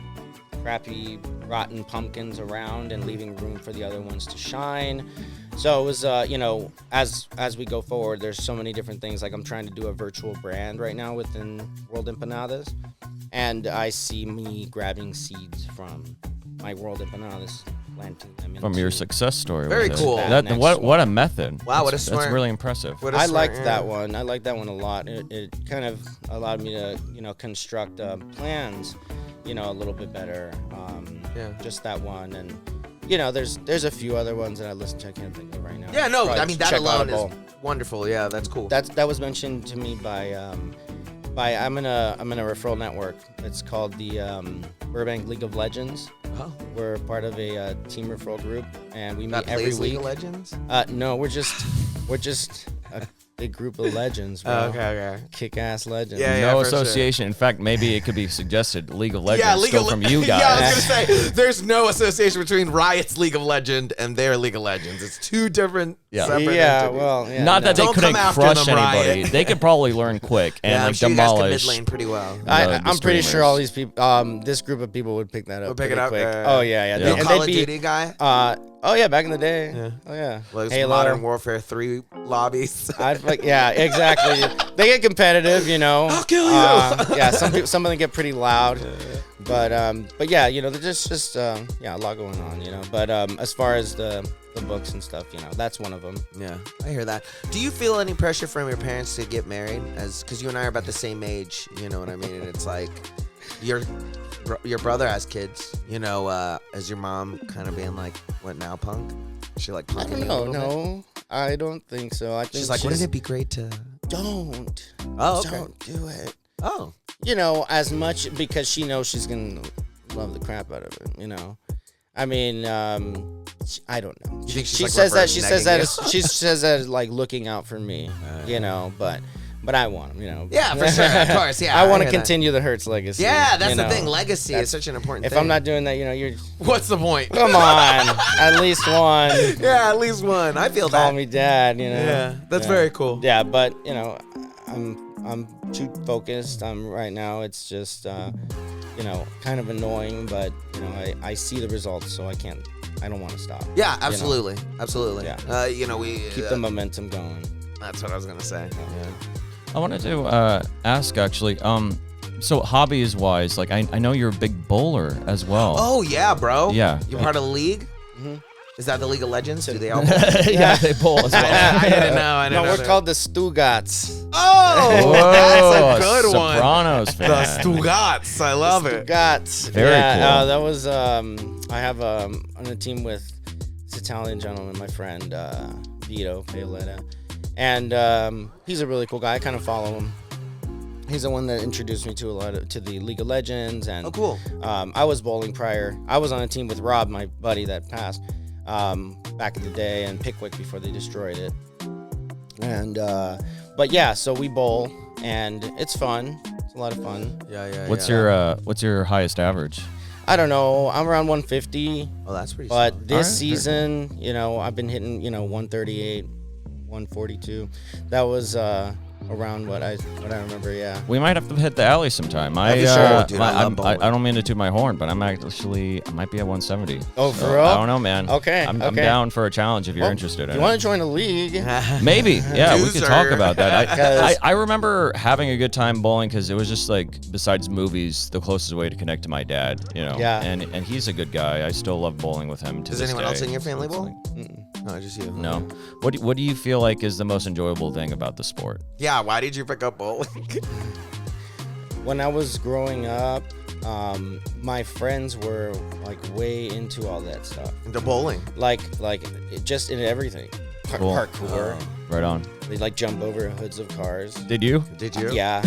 crappy, rotten pumpkins around and leaving room for the other ones to shine. So it was, as we go forward, there's so many different things. Like I'm trying to do a virtual brand right now within World Empanadas, and I see me grabbing seeds from my World Empanadas, planting them From your success story. Very with it. cool. What a method. Wow, what a That's smart. really impressive. I liked that one. I liked that one a lot. It kind of allowed me to, construct plans, a little bit better. Just that one, and there's a few other ones that I listen to. I can't think of right now. Yeah, no, Probably I mean that check alone Audible. is wonderful. Yeah, that's cool. That was mentioned to me by I'm in a referral network. It's called the Burbank League of Legends. Oh. We're part of a team referral group, and we That meet every plays week. League of Legends? No, we're just a big group of legends, bro. Okay. Kick-ass legends. Yeah, No for sure. association. In fact, maybe it could be suggested League of Legends Yeah, League stole of from you guys. Yeah, I was gonna say there's no association between Riot's League of Legend and their League of Legends. It's two different separate entities. Well, yeah. Not that they Don't couldn't come after crush them, Riot. anybody. They could probably learn quick and Yeah, I'm like sure you guys can demolish. mid lane pretty well. I'm pretty sure streamers. all these people, this group of people would pick that up. Would pick pretty it up? quick. Yeah. Oh yeah. Yeah. And Call they'd of be, Duty guy? Oh yeah, back in the day. Yeah. Oh yeah. Like Halo. Modern Warfare 3 lobbies. Yeah, exactly. They get competitive, I'll kill you. Yeah, some of them get pretty loud. But yeah, there's just a lot going on, But as far as the books and stuff, that's one of them. Yeah, I hear that. Do you feel any pressure from your parents to get married? Because you and I are about the same age, you know what I mean? And it's like your brother has kids, as your mom kind of being like, what now, punk? Is she like punking you a little bit? No, I don't think so. I think She's like, wouldn't it be great to don't. Oh, okay. Don't do it. Oh. You know, as much because she knows she's gonna love the crap out of it. You know, I mean, I don't know. You think she's, She like, says that. reverse She says that. negging She says that like looking out for me. You know, but I want him. You know. Yeah, for sure. Of course. Yeah. I want to hear that. continue the Hertz legacy. Yeah, that's you the know. thing. Legacy is such an important If thing. I'm not doing that, you know, you're. What's the point? Come on, at least one. Yeah, at least one. I feel Call that. me dad. You know. Yeah, that's very cool. Yeah, but you know, I'm too focused. Right now. It's just you know, kind of annoying, but you know, I see the results, so I don't want to stop. Yeah, absolutely, absolutely. Yeah. You know, we Keep the momentum going. That's what I was gonna say. Yeah. I wanted to ask actually. So hobbies wise, like I know you're a big bowler as well. Oh yeah, bro. Yeah. You part of the league? Mm-hmm. Is that the League of Legends? Do they all? Yeah, they bowl as well. I didn't know. I didn't No, know. we're called the Stugats. Oh, Whoa, that's a good one. Sopranos fan. The Stugats. I love it. Stugats. Very yeah, cool. that was I have on a team with this Italian gentleman, my friend Vito Violetta, and he's a really cool guy. I kind of follow him. He's the one that introduced me to the League of Legends, and Oh, cool. I was bowling prior. I was on a team with Rob, my buddy that passed back in the day, and Pickwick before they destroyed it. And but yeah, so we bowl, and it's fun. It's a lot of fun. Yeah. What's your highest average? I don't know. I'm around 150, Oh, that's pretty. but solid. this Alright, season, you know, I've been hitting 138, 142. That was around what I remember. Yeah. We might have to hit the alley sometime. for sure, dude. I love I bowling. don't mean to toot my horn, but I might be at 170. Oh, So, for real? I don't know, man. Okay, I'm okay. down for a challenge if you're Well, interested in You it. want to join a league? Maybe. Yeah, we could talk Doozer. about that. 'Cause- I remember having a good time bowling because it was just like, besides movies, the closest way to connect to my dad, you know. Yeah. And he's a good guy. I still love bowling with him to Does this anyone day. else in your family So it's bowl? like- No, just you. no. What do you feel like is the most enjoyable thing about the sport? Yeah. Why did you pick up bowling? When I was growing up, my friends were like way into all that stuff. Into bowling. Like just in everything. Cool. Parkour. Right on. They like jump over hoods of cars. Did you? Did you? Yeah.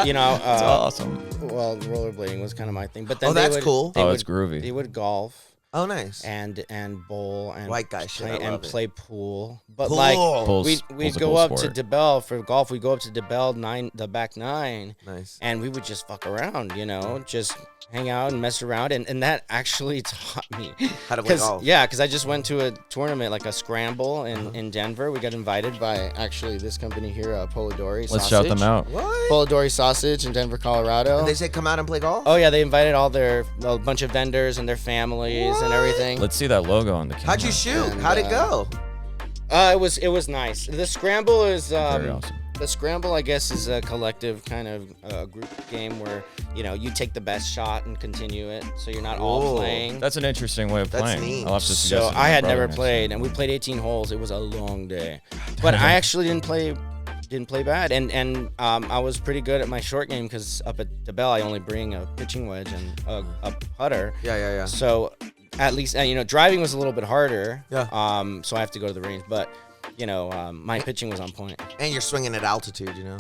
You know, That's awesome. well, rollerblading was kind of my thing. But then Oh, they that's would- cool. they Oh, would- it's groovy. They would golf Oh, nice. and bowl and White guy shit, I play, love and it. play pool. But Pool. like Pool's we'd a go cool up sport. to DeBell for golf. We'd go up to DeBell the back nine. Nice. And we would just fuck around, you know, just hang out and mess around. And that actually taught me. How to play golf. Yeah, because I just went to a tournament, like a scramble in Denver. We got invited by actually this company here, Polidori Let's Sausage. shout them out. What? Polidori Sausage in Denver, Colorado. And they say come out and play golf? Oh, yeah, they invited a bunch of vendors and their families and everything. Let's see that logo on the camera. How'd you shoot? And, How'd it go? It was nice. The scramble is Very awesome. the scramble, I guess, is a collective kind of group game where you take the best shot and continue it, so you're not all Whoa. playing. That's an interesting way of That's playing. neat. I'll have to suggest So it to I my had brother never next played, time. and we played 18 holes. It was a long day, but I actually didn't play bad, and I was pretty good at my short game because up at DeBell I only bring a pitching wedge and a putter. Yeah. So at least driving was a little bit harder. Yeah. So I have to go to the range, but my pitching was on point And you're swinging at altitude, you know?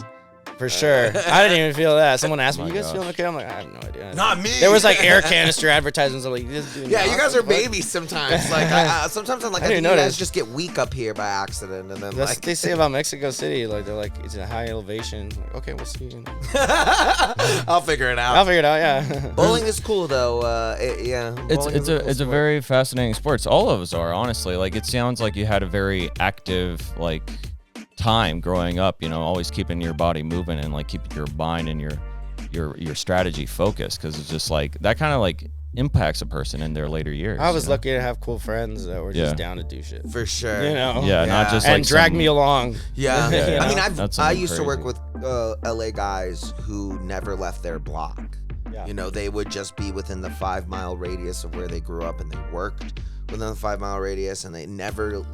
for sure. I didn't even feel that. Someone asked me, My "You guys gosh. feeling okay?" I'm like, "I have no idea." Not me. There was like air canister advertisements. I'm like, "This dude Yeah, you guys are what the fuck?" babies sometimes. Like, sometimes I'm like, I I didn't think you guys notice. just get weak up here by accident, and then That's like what they say about Mexico City. Like they're like, it's a high elevation. Like, okay, we'll see. I'll figure it I'll out. figure it out. Yeah. Bowling is cool though. Yeah, It's bowling is a cool it's a sport. very fascinating sport. All of us are, honestly. Like, it sounds like you had a very active time growing up. Always keeping your body moving and like keeping your mind and your strategy focused, because it's just like that kind of like impacts a person in their later years. I was lucky to have cool friends that were just Yeah. down to do shit. for sure. Yeah, not just and like drag some- me along. Yeah. Yeah. I mean, That's I something used to work crazy. with LA guys who never left their block. Yeah. They would just be within the 5 mile radius of where they grew up, and they worked within the 5 mile radius, and they never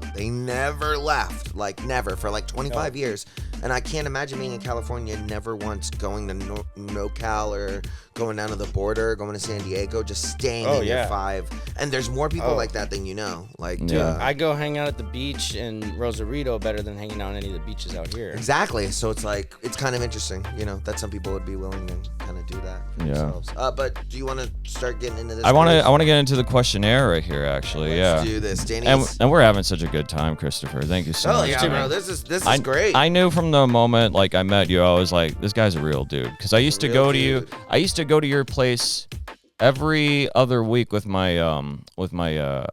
left, like never for like 25 years. And I can't imagine being in California and never once going to NoCal or going down to the border, going to San Diego, just staying in your 5. And there's more people like that than you know. Like, I go hang out at the beach in Rosarito better than hanging out on any of the beaches out here. Exactly. So it's like, it's kind of interesting, you know, that some people would be willing to kind of do that for themselves. But do you want to start getting into this? I want to get into the questionnaire right here, actually. Let's do this, Danny. And we're having such a good time, Christopher. Thank you so much. Yeah, bro. This is great. I knew from the moment like I met you, I was like, this guy's a real dude. Because I used to go to you. I used to go to your place every other week with my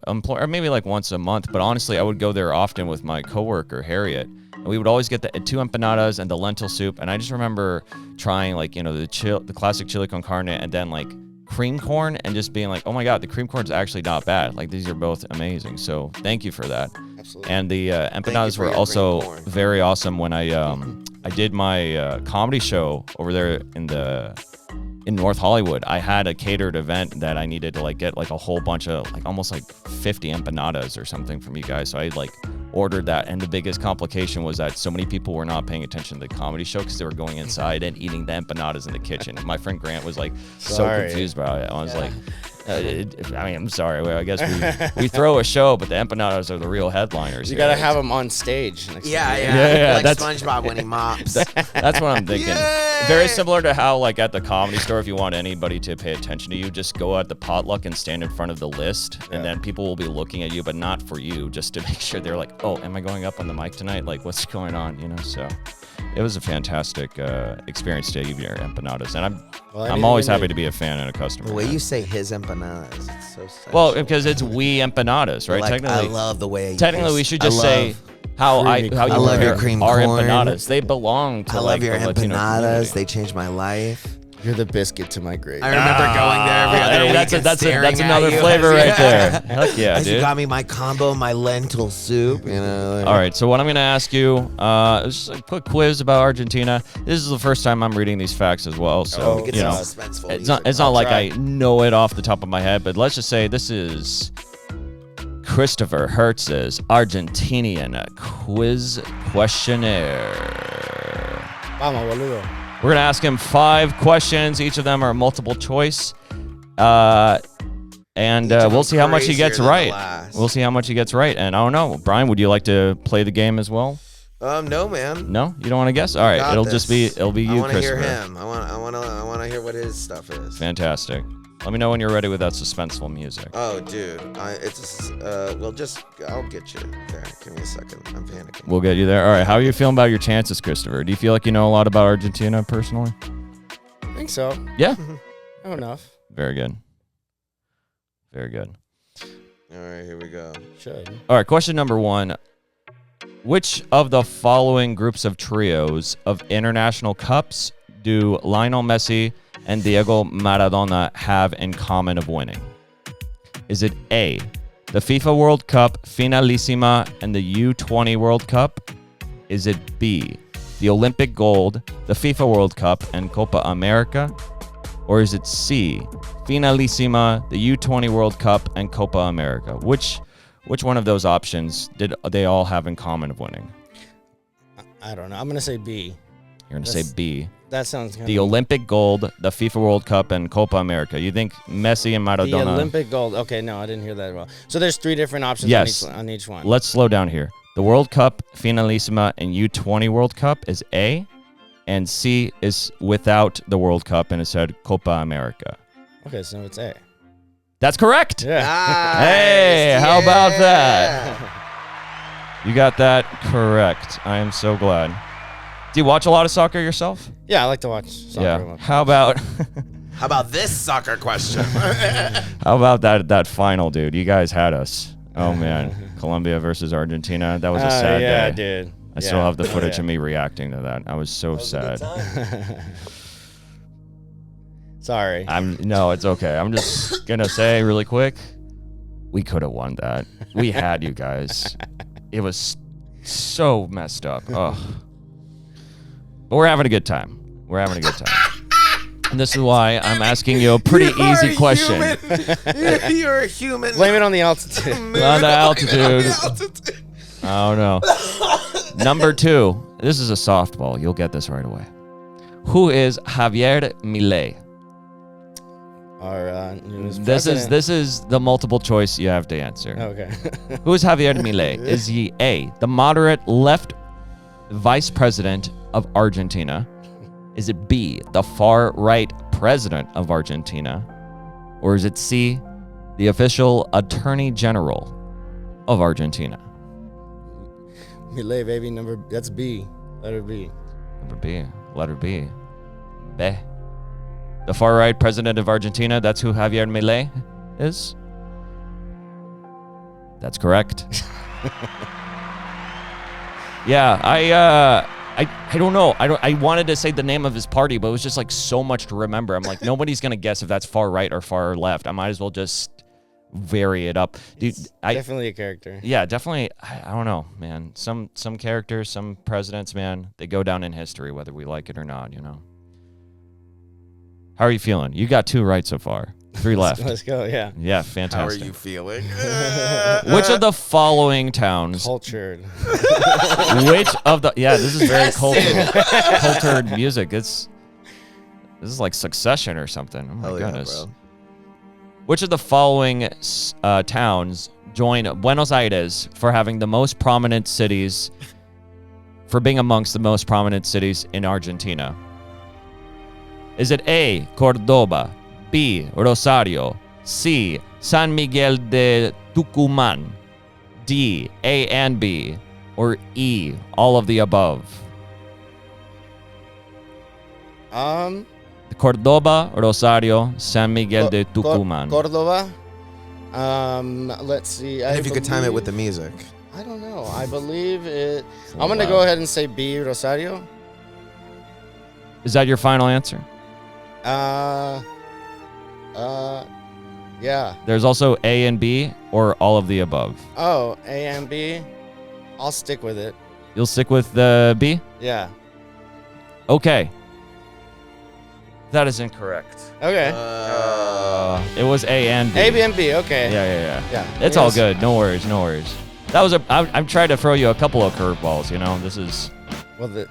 employer, maybe like once a month. But honestly, I would go there often with my coworker Harriet, and we would always get the 2 empanadas and the lentil soup. And I just remember trying like the classic chili con carne, and then like cream corn, and just being like, oh my god, the cream corn's actually not bad. Like these are both amazing. So thank you for that. Absolutely. And the empanadas were also very awesome when I did my comedy show over there in North Hollywood. I had a catered event that I needed to like get like a whole bunch of like almost like 50 empanadas or something from you guys. So I like ordered that, and the biggest complication was that so many people were not paying attention to the comedy show because they were going inside and eating the empanadas in the kitchen. My friend Grant was like so confused about it. I was like, I'm sorry. Well, I guess we throw a show, but the empanadas are the real headliners. You gotta have them on stage. Yeah. Like that's SpongeBob when he mops. That's what I'm thinking. Yay! Very similar to how, like at the Comedy Store, if you want anybody to pay attention to you, just go at the potluck and stand in front of the list, and then people will be looking at you, but not for you, just to make sure they're like, oh, am I going up on the mic tonight? Like, what's going on? So. It was a fantastic experience to eat your empanadas, and I'm always happy to be a fan and a customer. The way you say his empanadas, it's so sexual. Well, because it's we empanadas, right? Like, technically, I love the way. Technically, we should just say how you love your cream our corn. Empanadas. They belong to I love like your the Latino empanadas. community. They changed my life. You're the biscuit to my gravy. I remember going there every other week and that's staring another at you. flavor right there. Heck yeah, As dude. you got me my combo, my lentil soup. Like. All right, so what I'm going to ask you is just a quick quiz about Argentina. This is the first time I'm reading these facts as well, so suspenseful. it's not like I know it off the top of my head, but let's just say this is Christopher Hertz's Argentinian quiz questionnaire. Vamos, boludo. We're going to ask him 5 questions. Each of them are multiple choice. And we'll see how much he gets right. We'll see how much he gets right. And I don't know. Brian, would you like to play the game as well? No, man. No? You don't want to guess? All right. It'll be you, Christopher. I want to hear him. I want to hear what his stuff is. Fantastic. Let me know when you're ready with that suspenseful music. Oh, dude. I'll get you there. Give me a second. I'm panicking. We'll get you there. All right. How are you feeling about your chances, Christopher? Do you feel like you know a lot about Argentina personally? I think so. Yeah? I know enough. Very good. Very good. All right, here we go. Should. All right, question number 1. Which of the following groups of trios of international cups do Lionel Messi and Diego Maradona have in common of winning? Is it A, the FIFA World Cup Finalissima and the U20 World Cup? Is it B, the Olympic gold, the FIFA World Cup and Copa America? Or is it C, Finalissima, the U20 World Cup and Copa America? Which one of those options did they all have in common of winning? I don't know. I'm going to say B. You're going to say B. That sounds kind The Olympic gold, the FIFA World Cup, and Copa America. You think Messi and Maradona... The Olympic gold. Okay, no, I didn't hear that well. So there's 3 different options on each one. Let's slow down here. The World Cup, Finalissima, and U20 World Cup is A, and C is without the World Cup and it said Copa America. Okay, so it's A. That's correct. Yeah. Nice. Hey, how about that? You got that correct. I am so glad. Do you watch a lot of soccer yourself? Yeah, I like to watch soccer. Yeah. How about this soccer question? how about that final, dude? You guys had us. Oh man, Colombia versus Argentina. That was a sad day. Yeah, dude. I still have the footage of me reacting to that. I was so sad. Sorry. No, it's okay. I'm just gonna say really quick, we could have won that. We had you guys. It was so messed up. Ugh. But we're having a good time. And this is why I'm asking you a pretty easy question. You're a human. Blame it on the altitude. On the altitude. Oh no. Number 2. This is a softball. You'll get this right away. Who is Javier Milei? Our newest This president. is the multiple choice you have to answer. Okay. Who is Javier Milei? Is he A, the moderate left vice president of Argentina? Is it B, the far right president of Argentina? Or is it C, the official attorney general of Argentina? Milei, baby, that's B. Letter B. Number B, letter B. B. The far right president of Argentina, that's who Javier Milei is? That's correct. Yeah, I don't know. I wanted to say the name of his party, but it was just like so much to remember. I'm like, nobody's gonna guess if that's far right or far left. I might as well just vary it up. Dude, Definitely a character. yeah, definitely. I don't know, man. Some characters, some presidents, man, they go down in history whether we like it or not, you know. How are you feeling? You got 2 right so far. 3 left. Let's go, yeah. Yeah, How are fantastic. you feeling? Which of the following towns? Cultured. Which of the? Yeah, this is very cultured music. This is like Succession or something. Oh my Hell goodness. Yeah, bro. Which of the following towns join Buenos Aires for having the most prominent cities? For being amongst the most prominent cities in Argentina? Is it A, Cordoba, B, Rosario, C, San Miguel de Tucumán, D, A and B, or E, all of the above? Cordoba, Rosario, San Miguel de Tucumán. Córdoba. Let's see. And if you could time it with the music. I don't know. I believe it. I'm gonna go ahead and say B, Rosario. Is that your final answer? Yeah. There's also A and B, or all of the above. Oh, A and B. I'll stick with it. You'll stick with the B? Yeah. Okay. That is incorrect. Okay. It was A and B. A, B, and B. Okay. Yeah. Yeah. It's all good. No worries. That was I'm trying to throw you a couple of curveballs, you know. This is Well,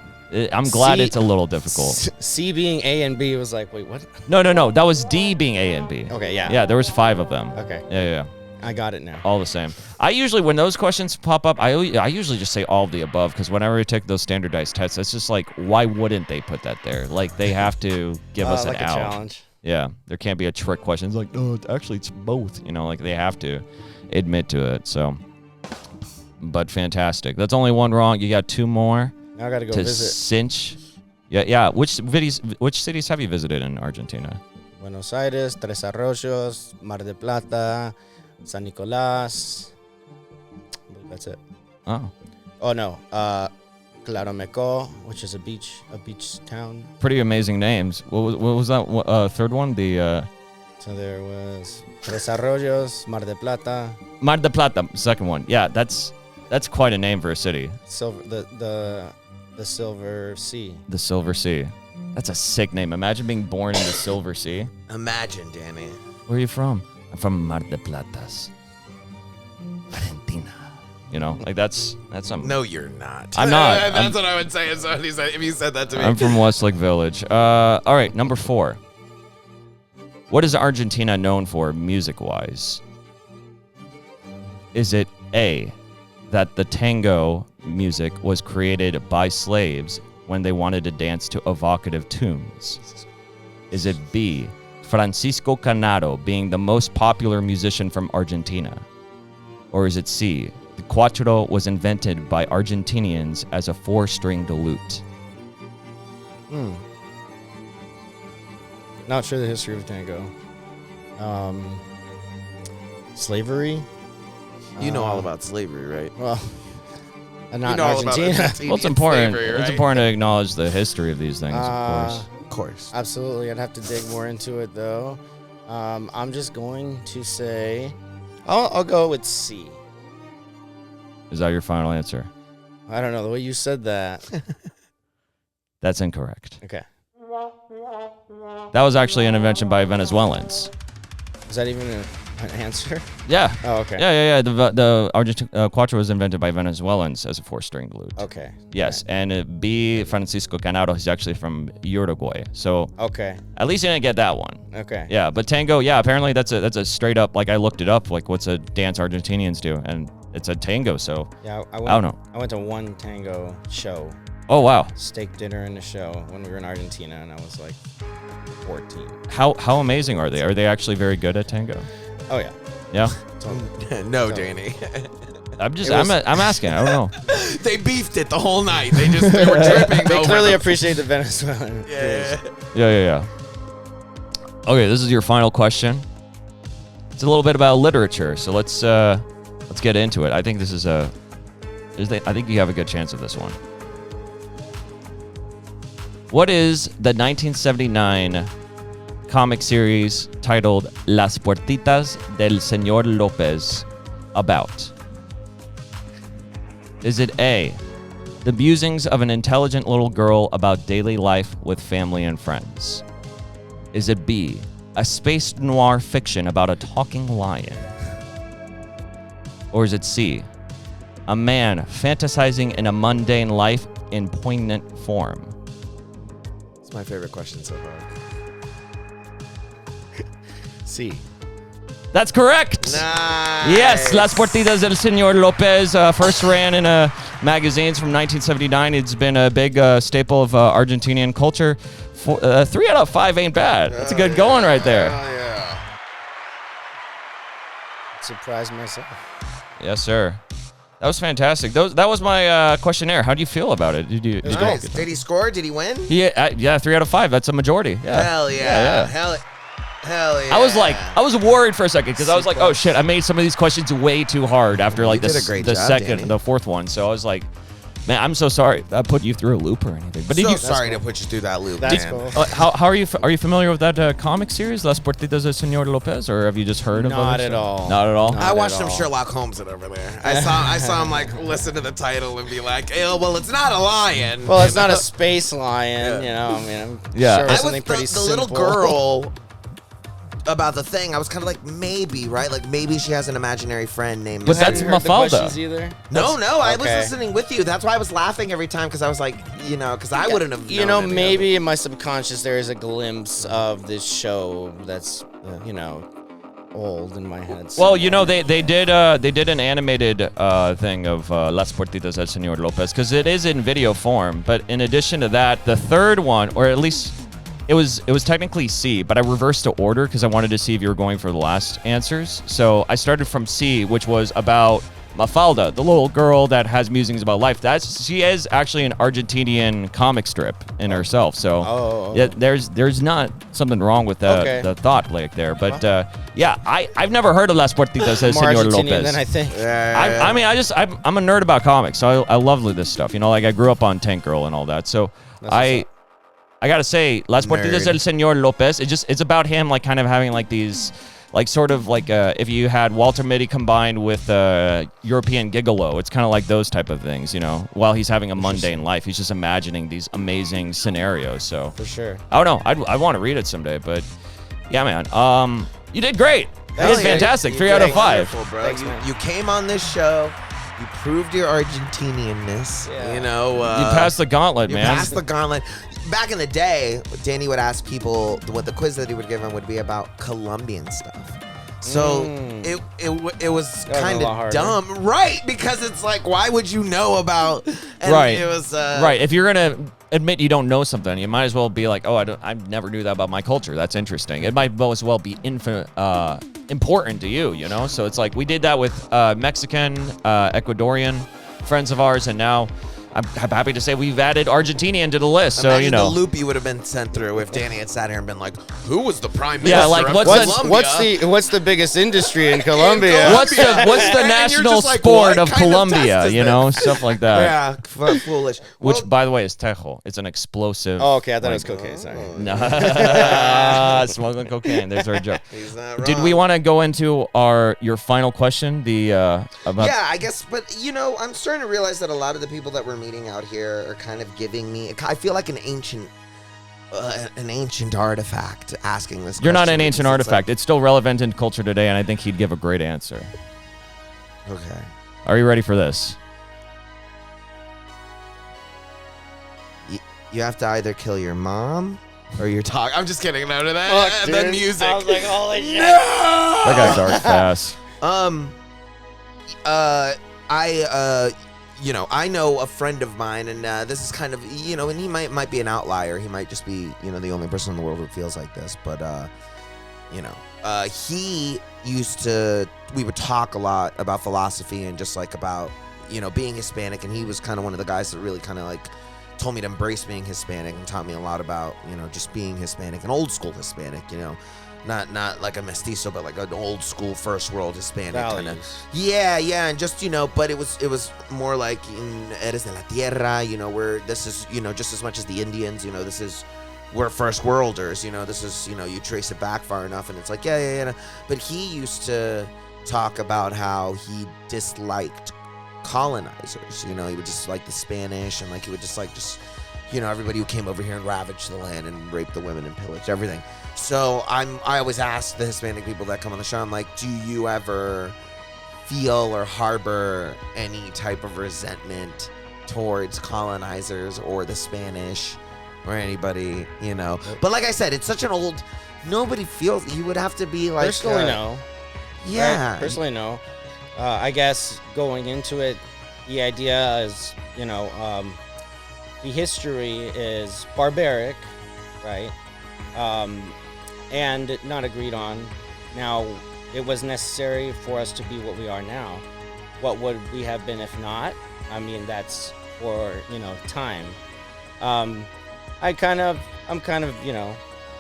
I'm glad C- it's a little difficult. C being A and B was like, wait, what? No. That was D being A and B. Okay, yeah. Yeah, there was 5 of them. Okay. Yeah. I got it now. All the same. I usually, when those questions pop up, I usually just say all of the above, because whenever I take those standardized tests, it's just like, why wouldn't they put that there? Like, they have to give us like an a out. challenge. Yeah, there can't be a trick question. It's like, no, actually, it's both. You know, like they have to admit to it. So, but fantastic. That's only 1 wrong. You got 2 more Now I gotta go to visit cinch. Yeah. Which cities have you visited in Argentina? Buenos Aires, Tres Arroyos, Mar del Plata, San Nicolás. I believe that's it. Oh, Oh no, Claromeco, which is a beach town. pretty amazing names. What was that third one? The So there was Tres Arroyos, Mar del Plata, Mar del Plata, second one. Yeah, that's quite a name for a city. the Silver Sea. The Silver Sea. That's a sick name. Imagine being born in the Silver Sea. Imagine, Danny. Where are you from? I'm from Mar del Platas, Argentina. You know, like that's some. No, you're not. I'm not. That's what I would say if you said that to me. I'm from Westlake Village. All right, number 4. What is Argentina known for music-wise? Is it A, that the tango music was created by slaves when they wanted to dance to evocative tunes? Is it B, Francisco Canaro being the most popular musician from Argentina? Or is it C, the cuatro was invented by Argentinians as a 4-stringed lute? Not sure the history of tango. Slavery. You know all about slavery, right? Well, not You in know all about Argentina. Argentinian Well, it's important. slavery, It's right? important to acknowledge the history of these things, of course. Of course. Absolutely, I'd have to dig more into it though. I'm just going to say, I'll go with C. Is that your final answer? I don't know the way you said that. That's incorrect. Okay, That was actually an invention by Venezuelans. is that even An answer? Yeah. Oh, okay. Yeah. The Argentine Quattro was invented by Venezuelans as a 4-string lute. Okay. Yes, and B, Francisco Canaro is actually from Uruguay. So Okay. at least you didn't get that one. Okay. Yeah, but tango, yeah, apparently that's a straight up, like I looked it up, like what's a dance Argentinians do, and it's a tango, so Yeah, I don't know. I went to one tango show, Oh, wow. steak dinner in the show when we were in Argentina, and I was like 14. How amazing are they? Are they actually very good at tango? Oh, yeah. Yeah? No, Danny. I'm asking. I don't know. They beefed it the whole night. They were tripping. They over clearly them. appreciate the Venezuelan. Yeah. Yeah. Okay, this is your final question. It's a little bit about literature, so let's get into it. I think this is I think you have a good chance of this one. What is the 1979 comic series titled Las Puertitas del Señor López about? Is it A, the musings of an intelligent little girl about daily life with family and friends? Is it B, a space noir fiction about a talking lion? Or is it C, a man fantasizing in a mundane life in poignant form? It's my favorite question so far. C. That's correct. Nice. Yes, Las Puertitas del Señor López first ran in magazines from 1979. It's been a big staple of Argentinian culture. 3 out of 5 ain't bad. That's a good going right there. Oh, yeah. Surprised myself. Yes, sir. That was fantastic. That was my questionnaire. How do you feel about it? Did you Nice. Did he score? Did he win? Yeah, 3 out of 5. That's a majority. Yeah. Hell yeah. Yeah. Hell yeah. I was worried for a second because I was like, oh shit, I made some of these questions way too hard after like You did a great the job, second, Danny. the fourth one. So I was like, man, I'm so sorry I put you through a loop or anything. But did you? sorry to put you through that loop, That's man. cool. How are you? Are you familiar with that comic series, Las Puertitas del Señor López, or have you just heard of it? Not at all. Not at all. Not I at watched him all. Sherlock Holmes it over there. I saw him like listen to the title and be like, "Oh, well, it's not a lion." Well, it's not a space lion, you know. I mean, I'm Yeah. sure I it's was something pretty the little simple. girl about the thing. I was kind of like, maybe, right? Like maybe she has an imaginary friend named. But Have that's you heard the Mafalda. questions either? No, I was okay. listening with you. That's why I was laughing every time because I was like, because I wouldn't have. You know, maybe in my subconscious there is a glimpse of this show that's, old in my head. Well, they did an animated thing of Las Puertitas del Señor López because it is in video form. But in addition to that, the third one, or at least it was technically C, but I reversed the order because I wanted to see if you were going for the last answers. So I started from C, which was about Mafalda, the little girl that has musings about life. She is actually an Argentinian comic strip in herself. So yeah, there's not something wrong with the thought like there. But I've never heard of Las Puertitas del more Señor Argentinian López. than I think. I'm a nerd about comics, so I love this stuff. Like I grew up on Tank Girl and all that. So I gotta say, Las Puertitas del Señor López, it's about him like kind of having like these, like sort of like if you had Walter Mitty combined with European Gigolo, it's kind of like those type of things, while he's having a mundane life, he's just imagining these amazing scenarios. So For sure. I don't know, I want to read it someday, but yeah, man, you did great. That was fantastic. You 3 out of did 5. wonderful, bro. Thanks, man. You came on this show. You proved your Argentinianness. Yeah. You passed the gauntlet, you man. passed the gauntlet. Back in the day, Danny would ask people what the quiz that he would give them would be about Colombian stuff. So it was kind of dumb, right? Because it's like, why would you know about? And Right. It was right. If you're gonna admit you don't know something, you might as well be like, oh, I never knew that about my culture. That's interesting. It might as well be important to you, So it's like we did that with Mexican, Ecuadorian friends of ours, and now I'm happy to say we've added Argentinian to the list. So Imagine the loop you would have been sent through if Danny had sat here and been like, "Who was the prime minister?" Yeah, like, of what's What's the biggest industry in Colombia? What's the And you're national just like, sport what of kind of Colombia? test is this? Stuff like that. Yeah, foolish. Which, Well, by the way, is tejo. It's an explosive. Oh, okay. I thought it was cocaine. Sorry. No. Smuggling cocaine. There's our joke. he's not wrong. Did we want to go into your final question? About Yeah, I guess, but I'm starting to realize that a lot of the people that we're meeting out here are kind of giving me. I feel like an ancient an ancient artifact asking this. You're not question an ancient because artifact. It's still relevant in culture today, and I think he'd give a great answer. Okay. Are you ready for this? You have to either kill your mom or your dog. I'm just kidding. No, Fuck, the dude. music. I was like, holy shit. That got dark fast. I know a friend of mine, and this is kind of, and he might be an outlier. He might just be, the only person in the world who feels like this. But, he used to, we would talk a lot about philosophy and just like about, being Hispanic. And he was kind of one of the guys that really kind of like told me to embrace being Hispanic and taught me a lot about, just being Hispanic and old school Hispanic, not like a mestizo, but like an old school first world Hispanic kind of. Yeah, and just but it was more like eres de la tierra, where this is just as much as the Indians, this is we're first worlders, this is you trace it back far enough, and it's like yeah. But he used to talk about how he disliked colonizers, he would just like the Spanish, and like he would just everybody who came over here and ravaged the land and raped the women and pillaged everything. So I always ask the Hispanic people that come on the show, I'm like, do you ever feel or harbor any type of resentment towards colonizers or the Spanish or anybody, But like I said, it's such an old, nobody feels, you would have to be like... Personally, no. Yeah. Right? Personally, no. I guess going into it, the idea is, the history is barbaric, right? And not agreed on. Now, it was necessary for us to be what we are now. What would we have been if not? I mean, that's for, time. I'm kind of,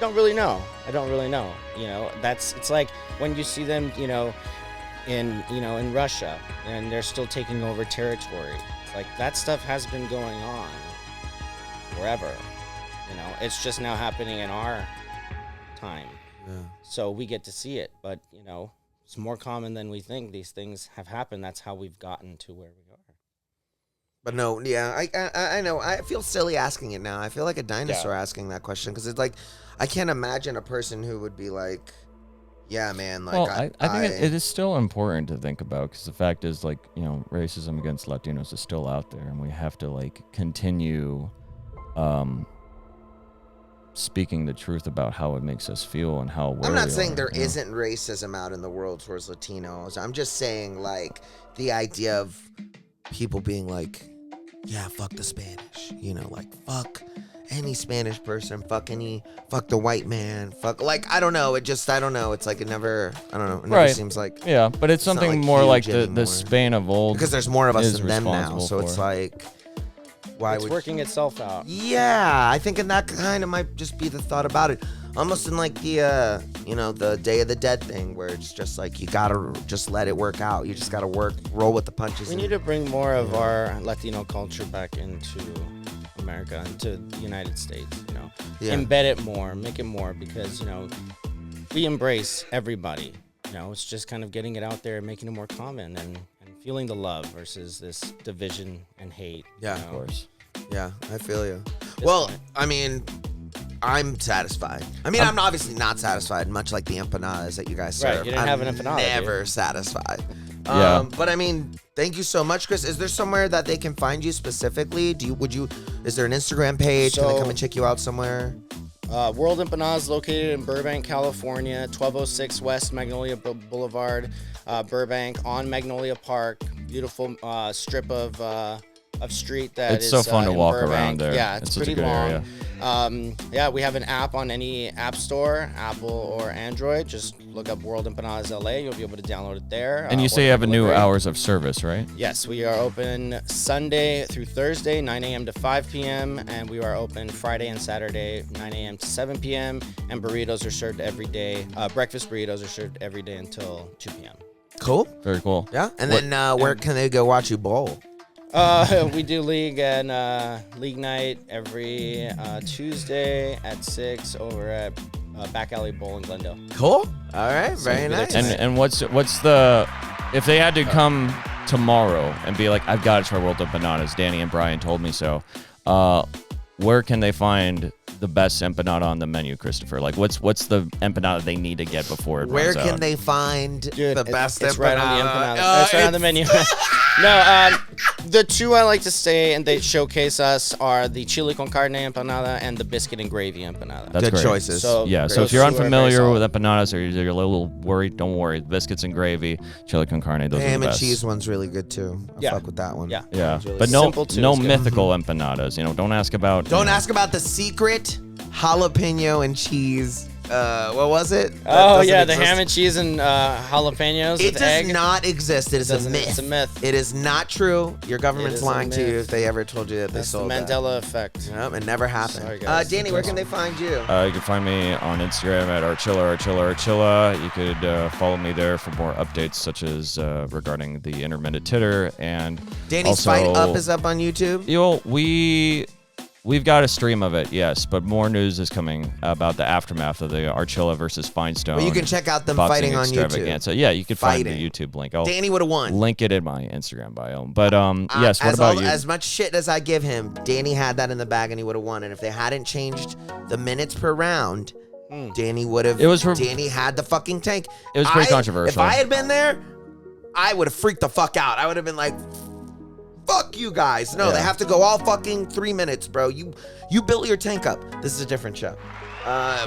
don't really know. I don't really know. It's like when you see them, in Russia, and they're still taking over territory. It's like that stuff has been going on forever. It's just now happening in our time. Yeah. So we get to see it, but it's more common than we think. These things have happened. That's how we've gotten to where we are. But no, yeah, I know. I feel silly asking it now. I feel like a dinosaur asking that question because it's like I can't imagine a person who would be like, yeah, man. Like, well, I think it is still important to think about because the fact is, like, racism against Latinos is still out there, and we have to like continue speaking the truth about how it makes us feel and how. I'm not saying there isn't racism out in the world towards Latinos. I'm just saying like the idea of people being like, yeah, fuck the Spanish, like fuck any Spanish person, fuck the white man, fuck, like, I don't know, I don't know, it's like it never seems like, yeah, but it's something like more like the anymore. Spain of old, because there's more of us than them now, so it's like, why it's working itself out. Yeah, I think, and that kind of might just be the thought about it, almost in like the the Day of the Dead thing, where it's just like you gotta just let it work out, you just gotta roll with the punches. We need to bring more of our Latino culture back into America, into the United States, embed it more, make it more, because we embrace everybody. It's just kind of getting it out there and making it more common and feeling the love versus this division and hate. Yeah, of course. Yeah, I feel you. Well, I mean, I'm satisfied. I mean, I'm obviously not satisfied, much like the empanadas that you guys serve. Right, you didn't have an empanada. Never satisfied. Yeah. But I mean, thank you so much, Chris. Is there somewhere that they can find you specifically? Is there an Instagram page? Can they come and check you out somewhere? World Empanada is located in Burbank, California, 1206 West Magnolia Boulevard, Burbank, on Magnolia Park. Beautiful strip of street that it's is so fun to in walk Burbank. around there. Yeah, it's such pretty a good long. area. We have an app on any app store, Apple or Android. Just look up World Empanadas LA. You'll be able to download it there. And you say you have a new hours of service, right? Yes, we are open Sunday through Thursday, 9 a.m. to 5 p.m. And we are open Friday and Saturday, 9 a.m. to 7 p.m. And burritos are served every day. Breakfast burritos are served every day until 2 p.m. Cool. Very cool. Yeah. And then where can they go watch you bowl? We do league and league night every Tuesday at 6 over at Back Alley Bowl in Glendale. Cool. All right. Very nice. And what's the, if they had to come tomorrow and be like, I've got to try World of Bananas, Danny and Bryan told me so, where can they find the best empanada on the menu, Christopher? Like, what's the empanada they need to get before it Where runs can out? they find the best It's empanada? right on the empanada. It's right on the menu. No, the two I like to say and they showcase us are the chili con carne empanada and the biscuit and gravy empanada. That's Good great. choices. So if those you're two are very unfamiliar solid. with empanadas or you're a little worried, don't worry. Biscuits and gravy, chili con carne, those are Ham the and best. cheese one's really good too. I Yeah. fuck with that one. Yeah. Yeah, It's really but simple too, no it's good. mythical empanadas. You know, don't ask about. Don't ask about the secret jalapeno and cheese. What was it? That Oh doesn't yeah, the exist. ham and cheese and jalapenos It with does egg. not exist. It is a Doesn't- myth. it's a myth. It is not true. Your government's is a lying to you myth. if they ever told you that That's they the sold that. Mandela effect. Yep, it never happened. Sorry, guys. Danny, where can they find you? You can find me on Instagram at Archilla. You could follow me there for more updates, such as regarding the intermittent titter and Danny's also, Fight Up is up on YouTube. You know, we've got a stream of it, yes, but more news is coming about the aftermath of the Archilla versus Finestone. Well, you can check out them boxing fighting on YouTube. extravaganza. Yeah, you can find Fighting. the YouTube link. I'll Danny would have won. link it in my Instagram bio. But yes, what as about you? As much shit as I give him, Danny had that in the bag and he would have won. And if they hadn't changed the minutes per round, Danny would have. Danny had the fucking tank. It was pretty controversial. If I had been there, I would have freaked the fuck out. I would have been like, "Fuck you guys!" No, Yeah. they have to go all fucking 3 minutes, bro. You built your tank up. This is a different show.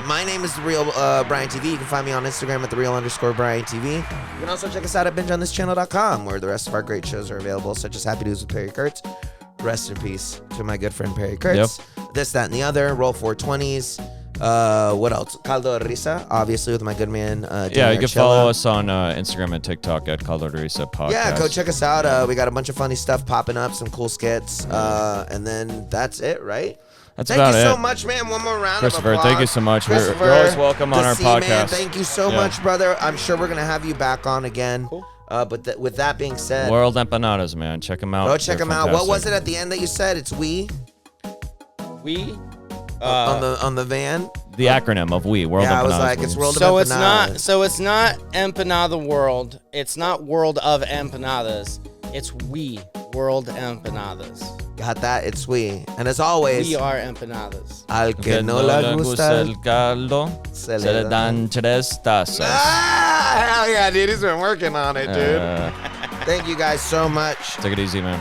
My name is The Real Bryan TV. You can find me on Instagram at @TheReal_Bryan TV. You can also check us out at bingeonThisChannel.com, where the rest of our great shows are available, such as Happy News with Perry Kurtz. Rest in peace to my good friend Perry Kurtz. This, That, and the Other. Roll 420s. What else? Caldo de Risa, obviously, with my good man. Yeah, you can follow us on Instagram and TikTok at Caldo de Risa Podcast. Yeah, go check us out. We got a bunch of funny stuff popping up, some cool skits, and then that's it, right? That's Thank about you it. so much, man. One more round Christopher, of applause. thank you so much. You're Christopher, always welcome on the our C Man, podcast. thank you so much, brother. I'm sure we're gonna have you back on again. Cool. But with that being said, World Empanadas, man. Check them out. go check They're them out. What was fantastic. it at the end that you said? It's we We. on the van. The acronym of WE, World Yeah, I Empanadas. was like, it's World of So it's Empanada. not. So it's not Empanada World. It's not World of Empanadas. It's we World Empanadas. Got that? It's we. And as always, We are empanadas. al que no le gusta el caldo, se le dan 3 tazas. Ah, hell yeah, dude. He's been working on it, dude. Uh, Thank you guys so much. take it easy, man.